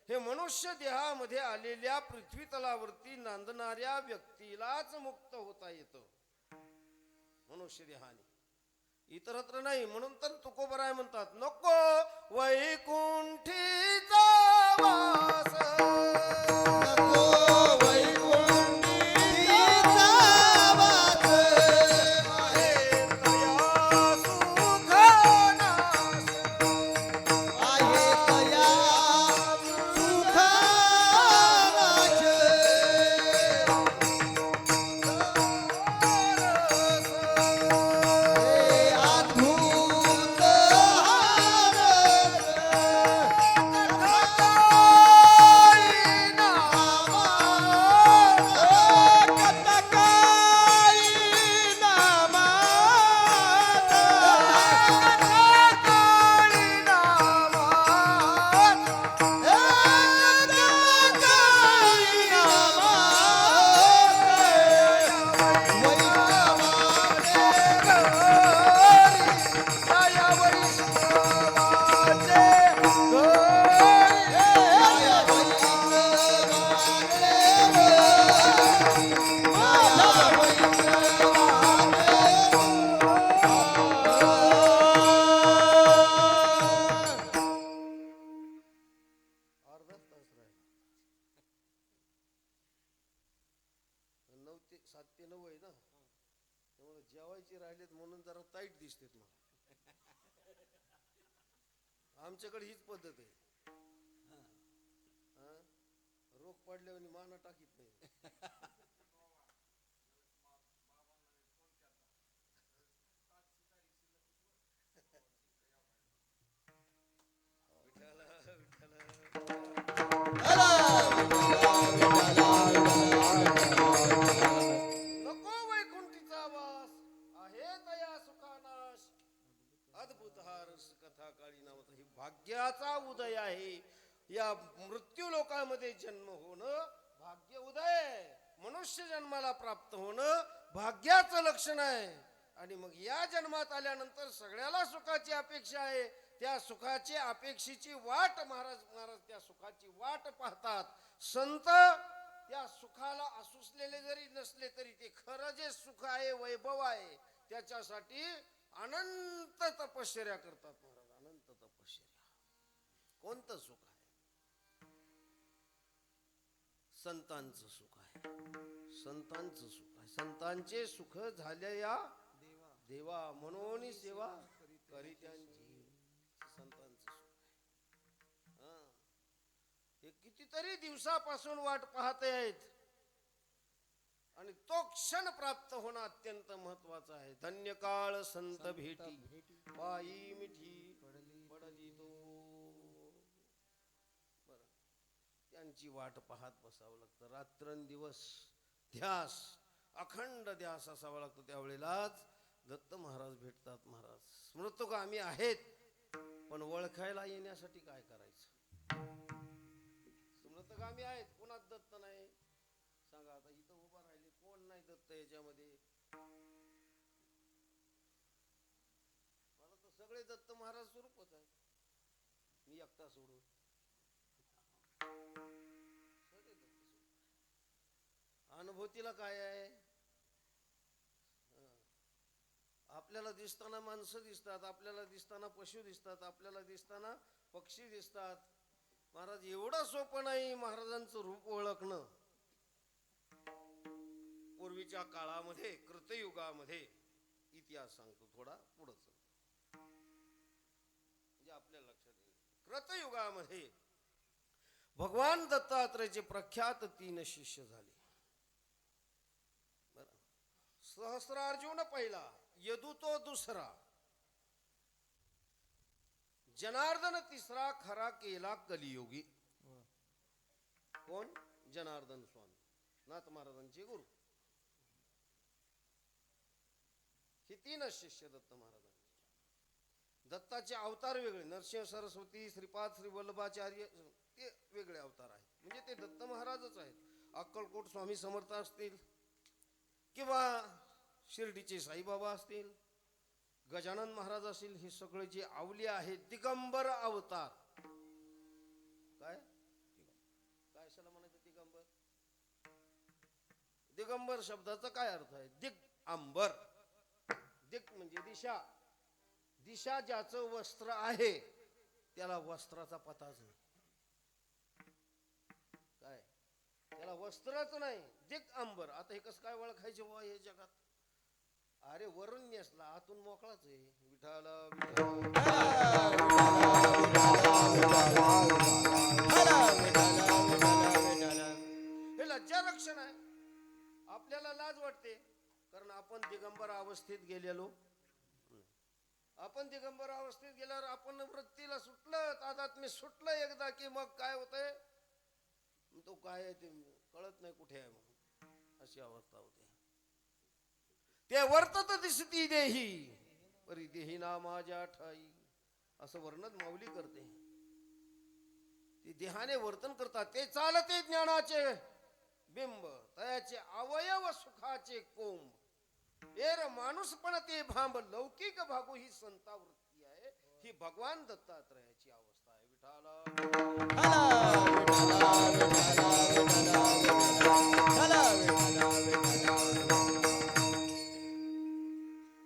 हे मनुष्य देहामध्ये आलेल्या पृथ्वी तलावरती नांदणाऱ्या व्यक्तीलाच मुक्त होता येतं मनुष्य देहाने, इतरत्र नाही. म्हणून तर तुकोबराय म्हणतात, नको वैकुंठीचा वास, नको वैकुंठीचा वास, आहे तया सुखनाश, आहे तया सुखनाश, हे अद्भुत अर्धा तास राहिला. 9 ते 7 ते 9 आहे ना, त्यामुळे जेवायचे राहिलेत म्हणून जरा टाईट दिसतेत मला. आमच्याकडे हीच पद्धत आहे. हा? रोग पडल्यावर माना टाकीत नाही. नको वैकुंठीचा वास, आहे तया सुखानाश, अद्भुत हा रस कथा काळी नावाचा. ही भाग्याचा उदय आहे. या मृत्यू लोकांमध्ये जन्म होणं भाग्य उदय आहे. मनुष्य जन्माला प्राप्त होणं भाग्याचं लक्षण आहे. आणि मग या जन्मात आल्यानंतर सगळ्याला सुखाची अपेक्षा आहे. त्या सुखाची अपेक्षेची वाट महाराज त्या सुखाची वाट पाहतात. संत त्या सुखाला असुसलेले जरी नसले तरी ते खरं जे सुख आहे, वैभव आहे, त्याच्यासाठी अनंत तपश्चर्या करतात महाराज. अनंत तपश्चर्या. कोणतं सुख आहे? संतांचं सुख आहे. संतांचं सुख आहे. संतांचे सुख झाले या देवा, म्हणून सेवा करी त्यांची संतांचं सुख आहे. हा. हे कितीतरी दिवसापासून वाट पाहते आहेत आणि तो क्षण प्राप्त होणं अत्यंत महत्वाचं आहे. धन्य काळ संत भेटी पायी मिठी पडली तो. बरं, त्यांची वाट पाहत बसावं लागतं. रात्रंदिवस ध्यास, अखंड ध्यास असावा लागतो. त्यावेळेलाच दत्त महाराज भेटतात. महाराज स्मृतगामी आहेत, पण ओळखायला येण्यासाठी काय करायचं? स्मृतगामी आहेत, कोणात दत्त नाही सांगा. आता इथं उभा राहिले कोण नाही दत्त याच्यामध्ये? मला तर सगळे दत्त महाराज स्वरूपच आहेत, मी एकटा सोडून. सगळे दत्त स्वरूप. अनुभूतीला काय आहे? आपल्याला दिसताना माणसं दिसतात, आपल्याला दिसताना पशु दिसतात, आपल्याला दिसताना पक्षी दिसतात. महाराज एवढं सोपं नाही महाराजांचं रूप ओळखणं. पूर्वीच्या काळामध्ये कृतयुगामध्ये इतिहास सांगतो थोडा पुढं म्हणजे आपल्याला लक्षात येईल. कृतयुगामध्ये भगवान दत्तात्रेयचे प्रख्यात 3 शिष्य झाले. बरं, सहस्रार्जुन पहिला, यदू तो दुसरा, जनार्दन तिसरा, खरा केला कलियुगी. कोण? जनार्दन स्वामी, नाथ महाराजांचे गुरु. हे 3 शिष्य दत्त महाराजांचे. दत्ताचे अवतार वेगळे, नरसिंह सरस्वती, श्रीपाद, श्री वल्लभाचार्य, ते वेगळे अवतार आहेत. म्हणजे ते दत्त महाराजच आहेत. अक्कलकोट स्वामी समर्थ असतील किंवा शिर्डीचे साईबाबा असतील, गजानन महाराज असतील, हे सगळे जे आवली आहेत दिगंबर अवतार. काय काय अशाला म्हणायचं दिगंबर? दिगंबर शब्दाचा काय अर्थ आहे? दिग अंबर. दिग म्हणजे दिशा. दिशा ज्याचं वस्त्र आहे त्याला वस्त्राचा पताच नाही. काय त्याला वस्त्रच नाही, दिग अंबर. आता हे कसं काय ओळखायचे बुवा हे जगात? अरे वरून नेसला, आतून मोकळाच आहे. विठाला हे लज्जा रक्षण आहे. आपल्याला लाज वाटते कारण आपण दिगंबर अवस्थेत गेलेलो. आपण दिगंबर अवस्थेत गेल्यावर आपण वृत्तीला सुटलं, तादात्म्य सुटलं एकदा की मग काय होतंय, तो काय आहे ते कळत नाही कुठे आहे, म्हणून अशी अवस्था होते. ते वर्तत दिसती देही परी देही ना माझ्या ठाई, असं वर्णन माऊली करते. ते देहाने वर्तन करतात, ते चालते ज्ञानाचे बिंब, तयाचे अवयव सुखाचे कोंब. एर माणूस पण ते भांब, लौकिक भागू ही संता वृत्ती आहे. ही भगवान दत्तात्रयाची अवस्था आहे.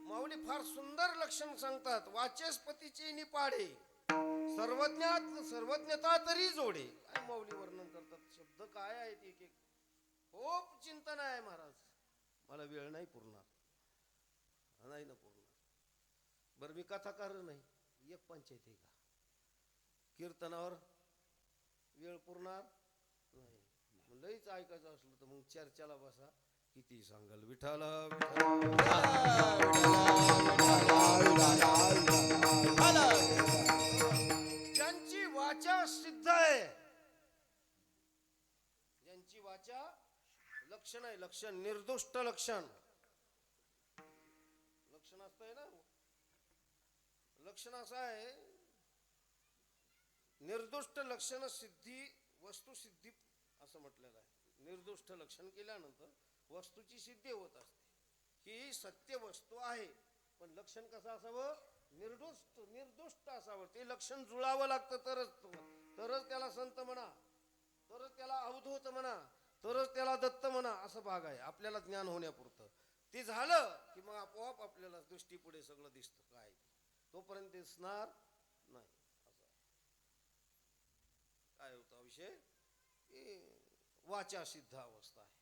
माऊली फार सुंदर लक्षण सांगतात. वाचस्पतीची निपाडे, सर्वज्ञता तरी जोडे. काय माऊली वर्णन करतात, शब्द काय आहेत एक एक. खूप चिंतन आहे महाराज, मला वेळ नाही पुरणार, नाही ना पुरणार. बरं मी कथाकार नाही, एक पंचायत आहे का? कीर्तनावर वेळ पुरणार नाही. लईच ऐकायचं असलं तर मग चर्चेला बसा, किती सांगाल विठाला. ज्यांची वाचा सिद्ध आहे, ज्यांची वाचा लक्षण आहे, लक्षण निर्दुष्ट लक्षण, लक्षण असतंय ना, लक्षण असं आहे निर्दुष्ट लक्षण सिद्धी वस्तू सिद्धी असं म्हटलेलं आहे. निर्दुष्ट लक्षण केल्यानंतर वस्तूची सिद्धी होत असते. ही सत्य वस्तू आहे, पण लक्षण कसं असावं? निर्दुष्ट असावं. ते लक्षण जुळावं लागतं तरच त्याला संत म्हणा, तरच त्याला अवधूत म्हणा, तरच त्याला दत्त म्हणा, असं भाग आहे. आपल्याला ज्ञान होण्यापुरतं ते झालं की मग आपोआप आपल्याला दृष्टी पुढे सगळं दिसतं काय, तोपर्यंत दिसणार नाही. काय होता विषय? वाचा सिद्ध अवस्था आहे.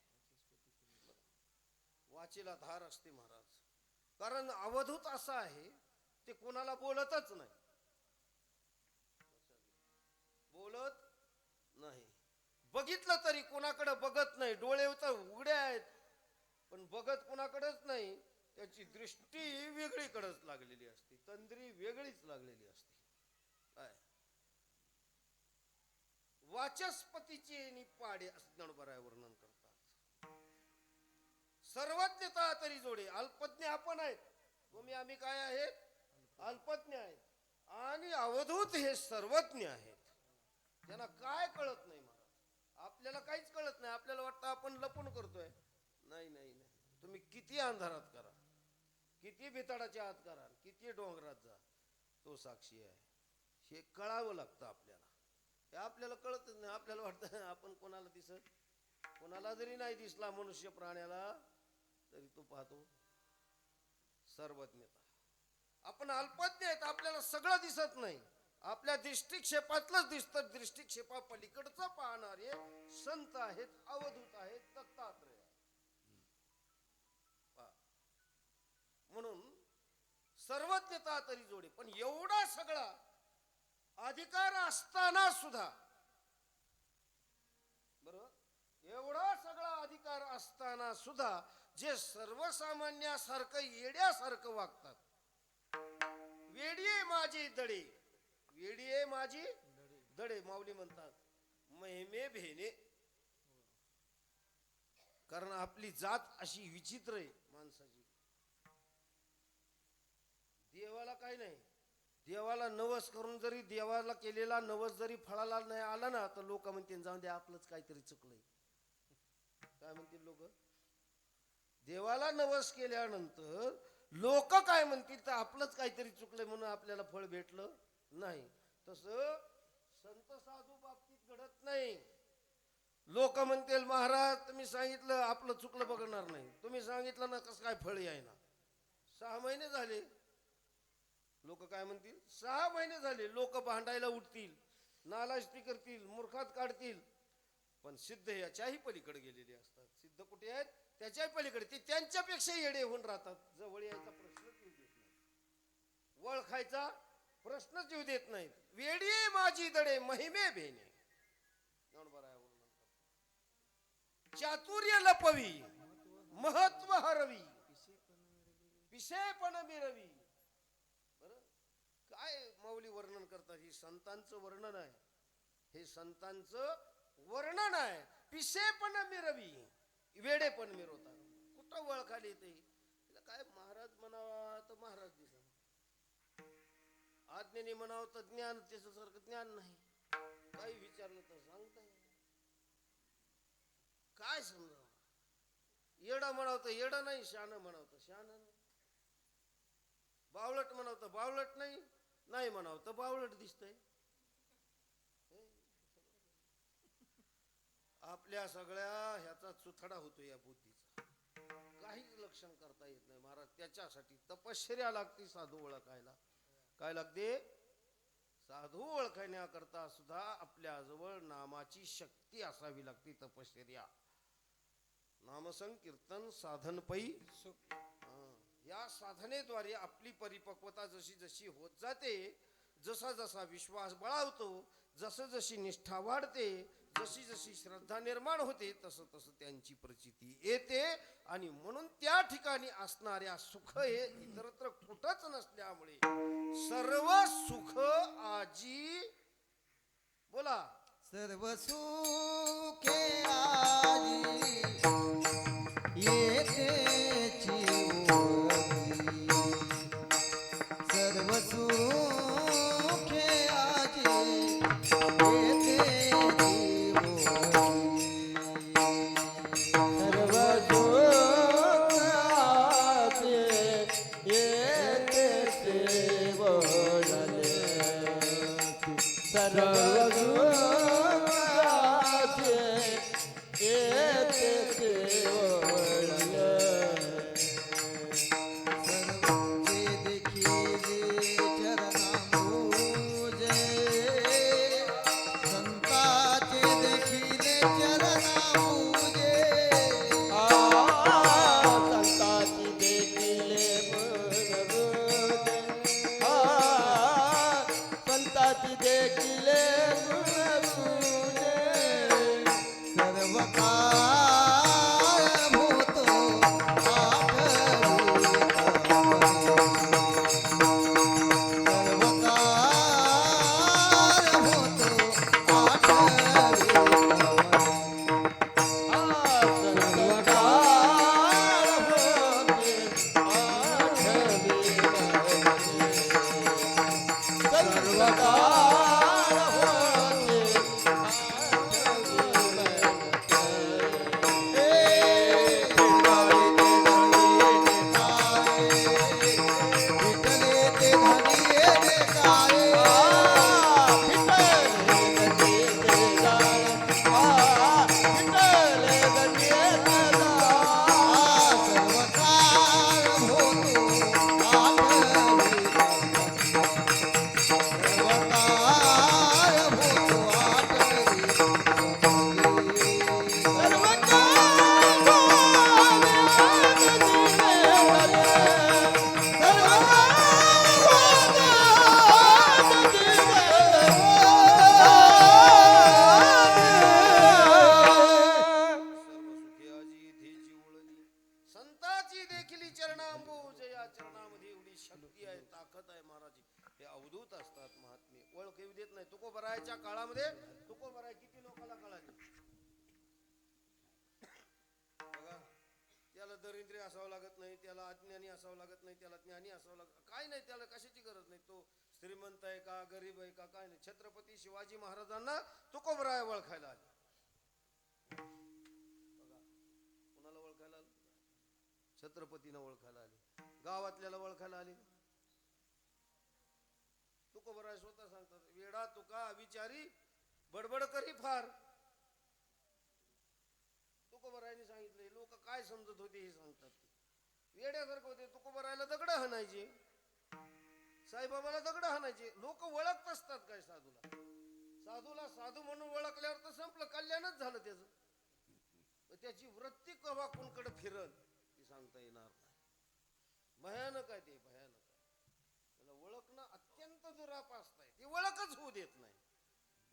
वाचेला धार असते महाराज. कारण अवधूत असा आहे ते कोणाला बोलतच नाही, बोलत नाही. बघितलं तरी कोणाकडे बघत नाही. डोळे तर उघडे आहेत पण बघत कोणाकडेच नाही. त्याची दृष्टी वेगळीकडेच लागलेली असते, तंद्री वेगळीच लागलेली असते. काय वाचस्पतीचे निपाडे असं ज्ञानोबराय वर्णन करतात. सर्वज्ञता तरी जोडे. अल्पज्ञ आपण आहेत, तुम्ही आम्ही काय आहेत? अल्पज्ञ आहेत. आणि अवधूत हे सर्वज्ञ आहेत. त्यांना काय कळत नाही महाराज. आपल्याला काहीच कळत नाही. आपल्याला वाटतं आपण लपून करतोय. नाही नाही नाही, तुम्ही किती अंधारात करा, किती भिताडाच्या आत करा, किती डोंगरात जा, तो साक्षी आहे. हे कळावं लागतं आपल्याला. हे आपल्याला कळतच नाही. आपल्याला वाटतं आपण कोणाला दिसत, कोणाला जरी नाही दिसला मनुष्य प्राण्याला तरी तो पाहतो सर्वज्ञता. आपण अल्पज्ञ आहेत, आपल्याला सगळं दिसत नाही. आपल्या दृष्टिक्षेपातलंच दिसतं. दृष्टिक्षेपा पलीकडचं पाहणारे संत आहेत, अवधूत आहेत, दत्तात्रय. म्हणून सर्वज्ञता तरी जोडे. पण एवढा सगळा अधिकार असताना सुद्धा, बरोबर, एवढा सगळा अधिकार असताना सुद्धा जे सर्वसामान्यासारखं येड्यासारखं वागतात. वेडिये माझी दडे, वेडिये माझी दडे माऊली म्हणतात महिमे भेने. कारण आपली जात अशी विचित्र आहे माणसाची. देवाला काय नाही, देवाला नवस करून जरी देवाला केलेला नवस जरी फळाला नाही आला ना तर लोक म्हणतील जाऊन दे आपलंच काहीतरी चुकलंय. काय म्हणतील लोक? देवाला नवस केल्यानंतर लोक काय म्हणतील तर आपलंच काहीतरी चुकलंय म्हणून आपल्याला फळ भेटलं नाही. तसं संत साधू बाबतीत घडत नाही. लोक म्हणतील महाराज तुम्ही सांगितलं आपलं चुकलं बघणार नाही, तुम्ही सांगितलं ना कसं काय फळ याय ना. 6 महिने झाले, लोक काय म्हणतील? 6 महिने झाले लोक भांडायला उठतील, नालायकी करतील, मूर्खात काढतील. पण सिद्ध याच्याही पलीकडे गेलेले असतात. सिद्ध कुठे आहेत? त्याच्याही पलीकडे. ते त्यांच्यापेक्षा येडे होऊन राहतात. जवळ यायचा प्रश्नच येऊ देत नाही, ओळखायचा प्रश्नच येऊ देत नाहीत. वेडी माझी दडे महिमे भेने. चातुर्य लपवी महत्व हरवी पिशेपण मिरवी. काय माऊली वर्णन करतात? ही संतांचं वर्णन आहे, हे संतांचं वर्णन आहे. पिशेपण मिरवी, वेडेपण मिरवतात. कुठं वळखाली येते? काय महाराज म्हणावा तर महाराज दिसा, आज्ञेने म्हणावं तर ज्ञान त्याच्यासारखं ज्ञान नाही. काही विचारलं तर सांगता येईल. काय समजा? येडा म्हणावं तर येडा नाही, शान म्हणावं तर शान नाही, बावळट म्हणावं तर बावळट नाही, नाही म्हणावं तर बावळट दिसतंय. आपल्या सगळ्या ह्याचा चुथडा होतो या बुद्धीचा. काहीच लक्षण करता येत नाही महाराज. त्याच्यासाठी तपश्चर्या लागते साधू ओळखायला. काय लागते? साधू ओळखण्याकरता सुद्धा आपल्या जवळ नामाची शक्ती असावी लागते. तपश्चर्या, नामसंकीर्तन, साधन पै सुख. या साधनेद्वारे आपली परिपक्वता जशी जशी होत जाते, जसा जसा विश्वास बळावतो, जसं जशी निष्ठा वाढते, जशी जशी श्रद्धा निर्माण होते, तसं तसं त्यांची प्रचिती येते. आणि म्हणून त्या ठिकाणी असणाऱ्या सुख हे इतरत्र कुठंच नसल्यामुळे सर्व सुख आजी, बोला, सर्व सुखे आजी येतेची ओळखी. सर्व सुखे आजी येतेची ओळखी. सर्व सुख आजे येते ते वळले. सर्व सुख आजे येते ते वळले. सर्वचे देखिले चरणांबुजे, संताचे देखिले नाही. तुकोबरायच्या काळामध्ये तुकोबराय किती लोकांना कळाले बघा. त्याला दरिद्री असावं लागत नाही, त्याला अज्ञानी असावं लागत नाही, त्याला ज्ञानी असावं लागत काय नाही, त्याला कशाची गरज नाही. तो श्रीमंत आहे का गरीब आहे का काय नाही. छत्रपती शिवाजी महाराजांना तुकोबराय ओळखायला आले. बघा कुणाला ओळखायला आले? छत्रपतीनं ओळखायला आले. गावातल्याला ओळखायला आले. तुकोबराय स्वतः सांगतात, वेडा तुका अविचारी बडबड करी फार. तुकोबरायने सांगितले. लोक काय समजत होते हे सांगतात. वेड्यासारखं होते. तुकोबरायला दगड हाणायचे, साईबाबाला दगड हाणायचे. लोक ओळखत असतात काय साधूला? साधूला साधू म्हणून ओळखल्यावर तर संपलं, कल्याणच झालं त्याचं. त्याची वृत्ती कवा कोणकडे फिरल ती सांगता येणार नाही. भयानक आहे ते, भयानक आहे. त्याला ओळखणं अत्यंत दुरापास्त आहे. ती ओळखच होऊ देत नाही.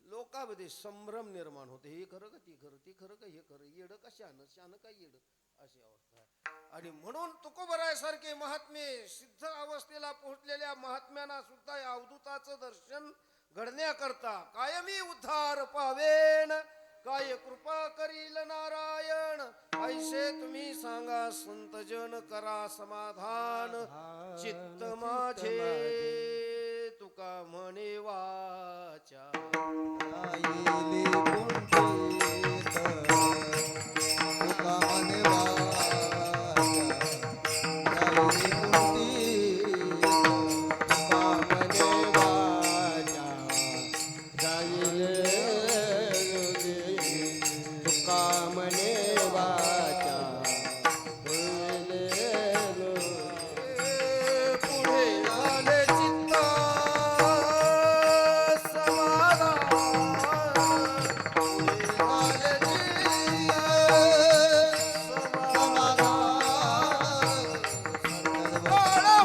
लोकांमध्ये संभ्रम निर्माण होते. हे खरं का ती खरं, ती खरं का हे खरं, येडं का शानं, शानं का येडं, अशी अवस्था आहे. आणि म्हणून तुकोबरायसारखे महात्मे सिद्ध अवस्थेला पोहोचलेल्या महात्म्यांना सुद्धा या अवधूताचं दर्शन घडण्याकरता कायमी उद्धार पावेन, काय कृपा करील नारायण. ऐसे तुम्ही सांगा संतजन करा समाधान, चित्त माझे तुका म्हणे वाचा. राहिली कुंठित, तुका म्हणे वाचा. राहिली कुंठित, तुका म्हणे वाचा. जाईल तुका म्हणे वाचा. पुढे आले चित्त समाधान, पुढे आले चित्त समाधान.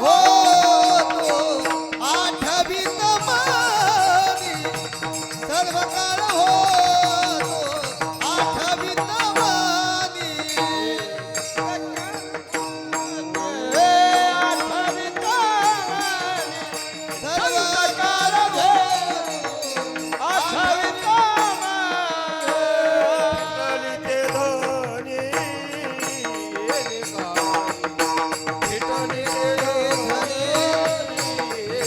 हो तो आठवीत मानी सर्व काळ, हो तो आठवीत मानी सर्व काळ, विठ्ठली ते धनी येणे काय, विठ्ठली ते धनी येणे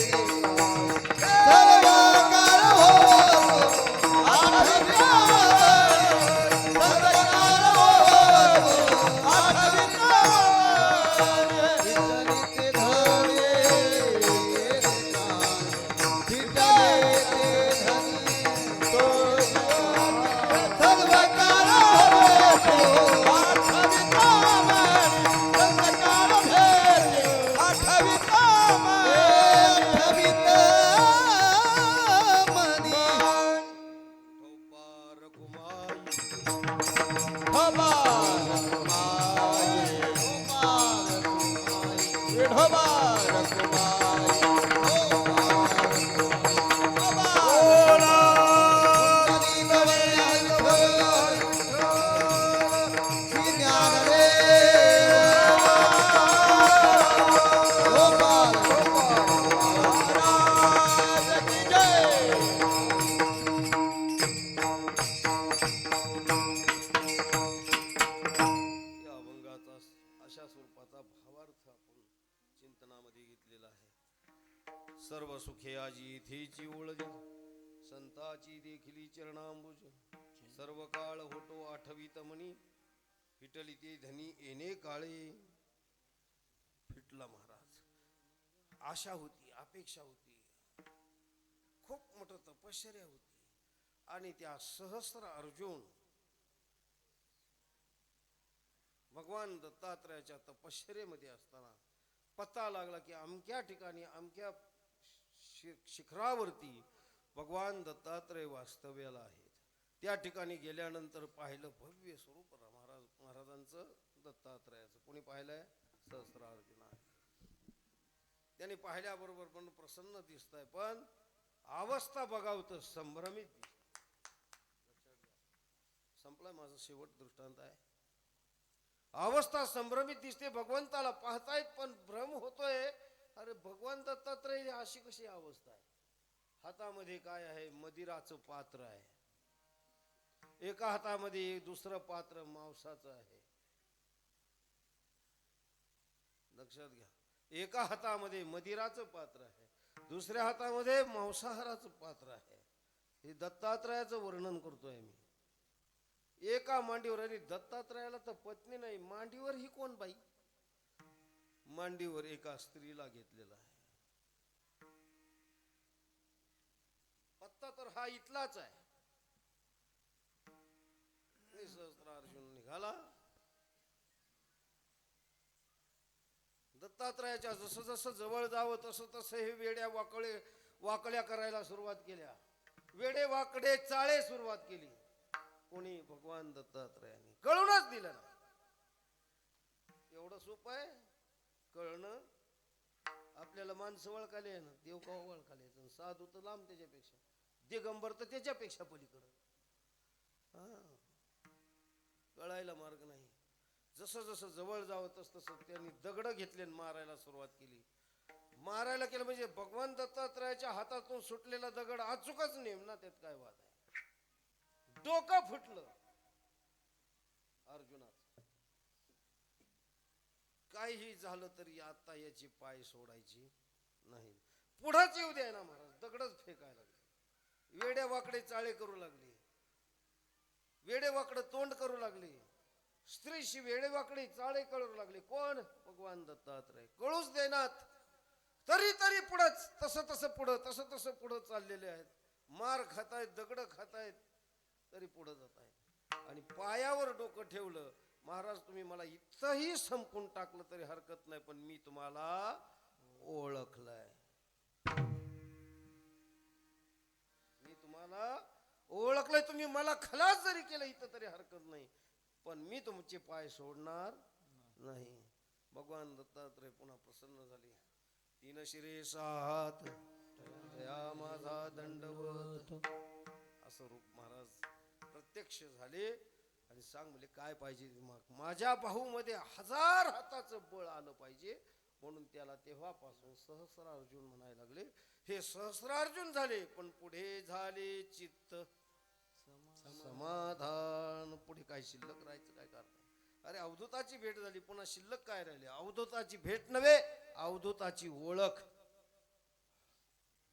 काय. सर्व काळ, हो आठवीत मानी सर्व काळ, हो आठवीत मानी. विठ्ठली ते धनी विठ्ठली ते धनी सर्व काळ, हो आठवीत मानी सर्व काळ भेटे आठवीत मानी. आठवीत मानी थोपार कुमाई विठोबार कुमारी. बोला श्री या अभंगाचा अशा स्वरूपाचा भावार्थ आपण चिंतनामध्ये घेतलेला आहे. सर्व सुखे आजी इथेची ओळख, संताची देखिली चरणांबुज. सर्व काळ होतो आठवीत म्हणी, फिटली ते धनी येणे काळे. फिटला महाराज. आशा होती, अपेक्षा होती, खूप मोठं तपश्चर्या होती. आणि त्या सहस्र अर्जुन भगवान दत्तात्रयाच्या तपश्चर्येमध्ये असताना पत्ता लागला की अमक्या ठिकाणी अमक्या शिखरावरती भगवान दत्तात्रय वास्तव्याला आहेत. त्या ठिकाणी गेल्यानंतर पाहिलं भव्य स्वरूप महाराजांचं दत्तात्रयाचं. कोणी पाहिलंय? सहस्रार्जुन आहे. त्याने पाहिल्याबरोबर पण प्रसन्न दिसतंय, पण अवस्था बघावं तर संभ्रमित दिसत. संपला माझा शेवट दृष्टांत आहे. अवस्था संभ्रमित दिसते. भगवंताला पाहतायत पण भ्रम होतोय. अरे भगवान दत्तात्रय अशी कशी अवस्था आहे? हातामध्ये काय आहे? मदिराचं पात्र आहे. एका हातामध्ये दुसरं पात्र मांसाचं आहे. लक्षात घ्या. एका हातामध्ये मदिराचं पात्र आहे, दुसऱ्या हातामध्ये मांसाहाराचं पात्र आहे. हे दत्तात्रयाचं वर्णन करतोय मी. एका मांडीवर, आणि दत्तात्रयाला तर पत्नी नाही, मांडीवर ही कोण बाई? मांडीवर एका स्त्रीला घेतलेला आहे. पत्ता तर हा इथलाच आहे. सहस्रार्जुन निघाला. दत्तात्रयाच्या जसं जसं जवळ जावं तसं तसं हे वेड्या वाकड्या करायला सुरुवात केल्या. वेडे वाकडे चाळे सुरुवात केली. कोणी? भगवान दत्तात्रयाने कळूनच दिलं ना. एवढं सोपं आहे कळणं. आपल्याला माणसं ओळखाले आहे ना, देव का ओळखाले, साधू तर लांब त्याच्यापेक्षा, दिगंबर तर त्याच्यापेक्षा पलीकडं. कळायला मार्ग नाही. जसं जसं जवळ जावं तस तसं त्यांनी दगड घेतले आणि मारायला सुरुवात केली. मारायला केलं म्हणजे भगवान दत्तात्रयाच्या हातातून सुटलेला दगड अचूकच नेम ना, त्यात काय वाद आहे. डोकं फुटलं अर्जुनाचं. काही झालं तरी आता याची पाय सोडायची नाही. पुढंच येऊ द्या ना महाराज. दगडच फेकायला लागले. वेडे वाकडे चाळे करू लागले. वेडे वाकडे तोंड करू लागले. स्त्रीशी वेडे वाकडे चाळे करू लागले. कोण? भगवान दत्तात्रय. कळूच देणार. तरी तरी पुढंच तसं तसं पुढं तसं तसं पुढं चाललेले आहेत. मार खातायत, दगड खातायत, तरी पुढं जात आहेत. आणि पायावर डोकं ठेवलं. महाराज तुम्ही मला इथंही संपून टाकलं तरी हरकत नाही, पण मी तुम्हाला ओळखलंय. मी तुम्हाला ओळखलंय. तुम्ही मला खलास जरी केलं इथं तरी हरकत नाही, पण मी तुमचे पाय सोडणार नाही. भगवान दत्तात्रय पुन्हा प्रसन्न झाले. तीन शिरे सात दया माझा दंडवत, असं रूप महाराज प्रत्यक्ष झाले. आणि सांग म्हणजे काय पाहिजे? माझ्या बाहूमध्ये 1000 हाताचं बळ आलं पाहिजे. म्हणून त्याला तेव्हापासून सहस्रार्जुन म्हणायला लागले. हे सहस्रार्जुन झाले, पण पुढे झाले चित्त समाधान. पुढे काय शिल्लक राहायचं काय कारण? अरे अवधूताची भेट झाली, पुन्हा शिल्लक काय राहिले? अवधूताची भेट नव्हे, अवधूताची ओळख.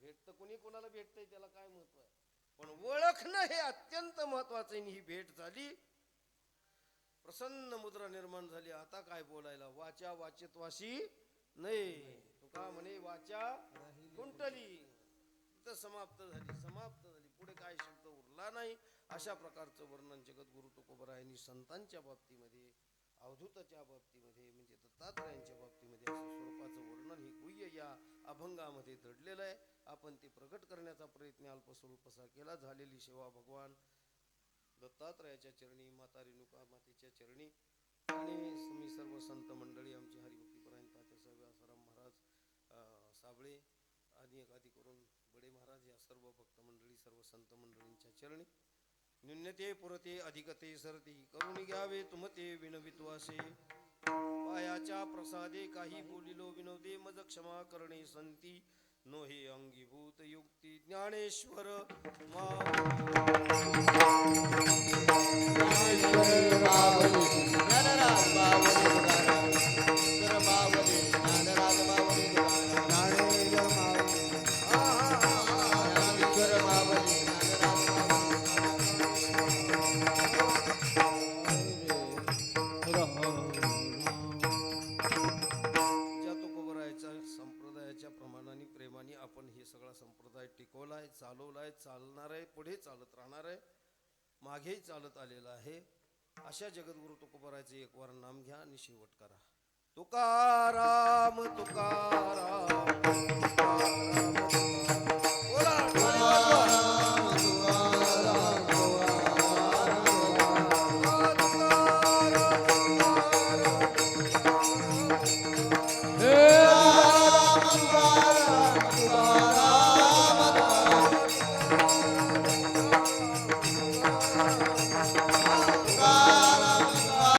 भेट तर कुणी कोणाला भेटतंय त्याला काय महत्व आहे, पण ओळखणं हे अत्यंत महत्वाचं आहे. ही भेट झाली. प्रसन्न मुद्रा निर्माण झाली. आता काय बोलायला? वाचा वाचित्वाशी नाही. तुका म्हणे वाचा कुंटली. तिथं समाप्त झाली. पुढे काय शब्द उरला नाही. अशा प्रकारचं वर्णन जगद्गुरु तुकोबरायांनी संतांच्या बाबतीमध्ये, अवधूताच्या बाबतीमध्ये, म्हणजे दत्तात्रयांच्या बाबतीमध्ये असं स्वरूपाचं वर्णन हे गुह्य या अभंगामध्ये दडलेलं आहे. आपण ते प्रगट करण्याचा प्रयत्न अल्पस्वरूपसा केला. झालेली सेवा भगवान दत्तात्रयाच्या चरणी, माता रेणुका मातेच्या चरणी, आणि मी सर्व संत मंडळी, आमची हरिभक्तीपरायण तात्यासाहेब आसाराम महाराज, साबळे आणि आदी करून बडे महाराज, या सर्व भक्त मंडळी, सर्व संत मंडळींच्या चरणी न्यून्यते पुरते अधिकते सरती करून घ्यावे तुमते विनवित्वासे. पायाच्या प्रसादे काही बोलिलो विनोदे, मज क्षमा करणे संती. नोहे अंगीभूत युक्ती ज्ञानेश्वर टिकवलाय, चालवलाय, चालणार आहे, पुढे चालत राहणार आहे, मागेही चालत आलेला आहे. अशा जगद्गुरु तुकोबरायचं एक वार नाम घ्या आणि शेवट करा. तुकाराम तुकाराम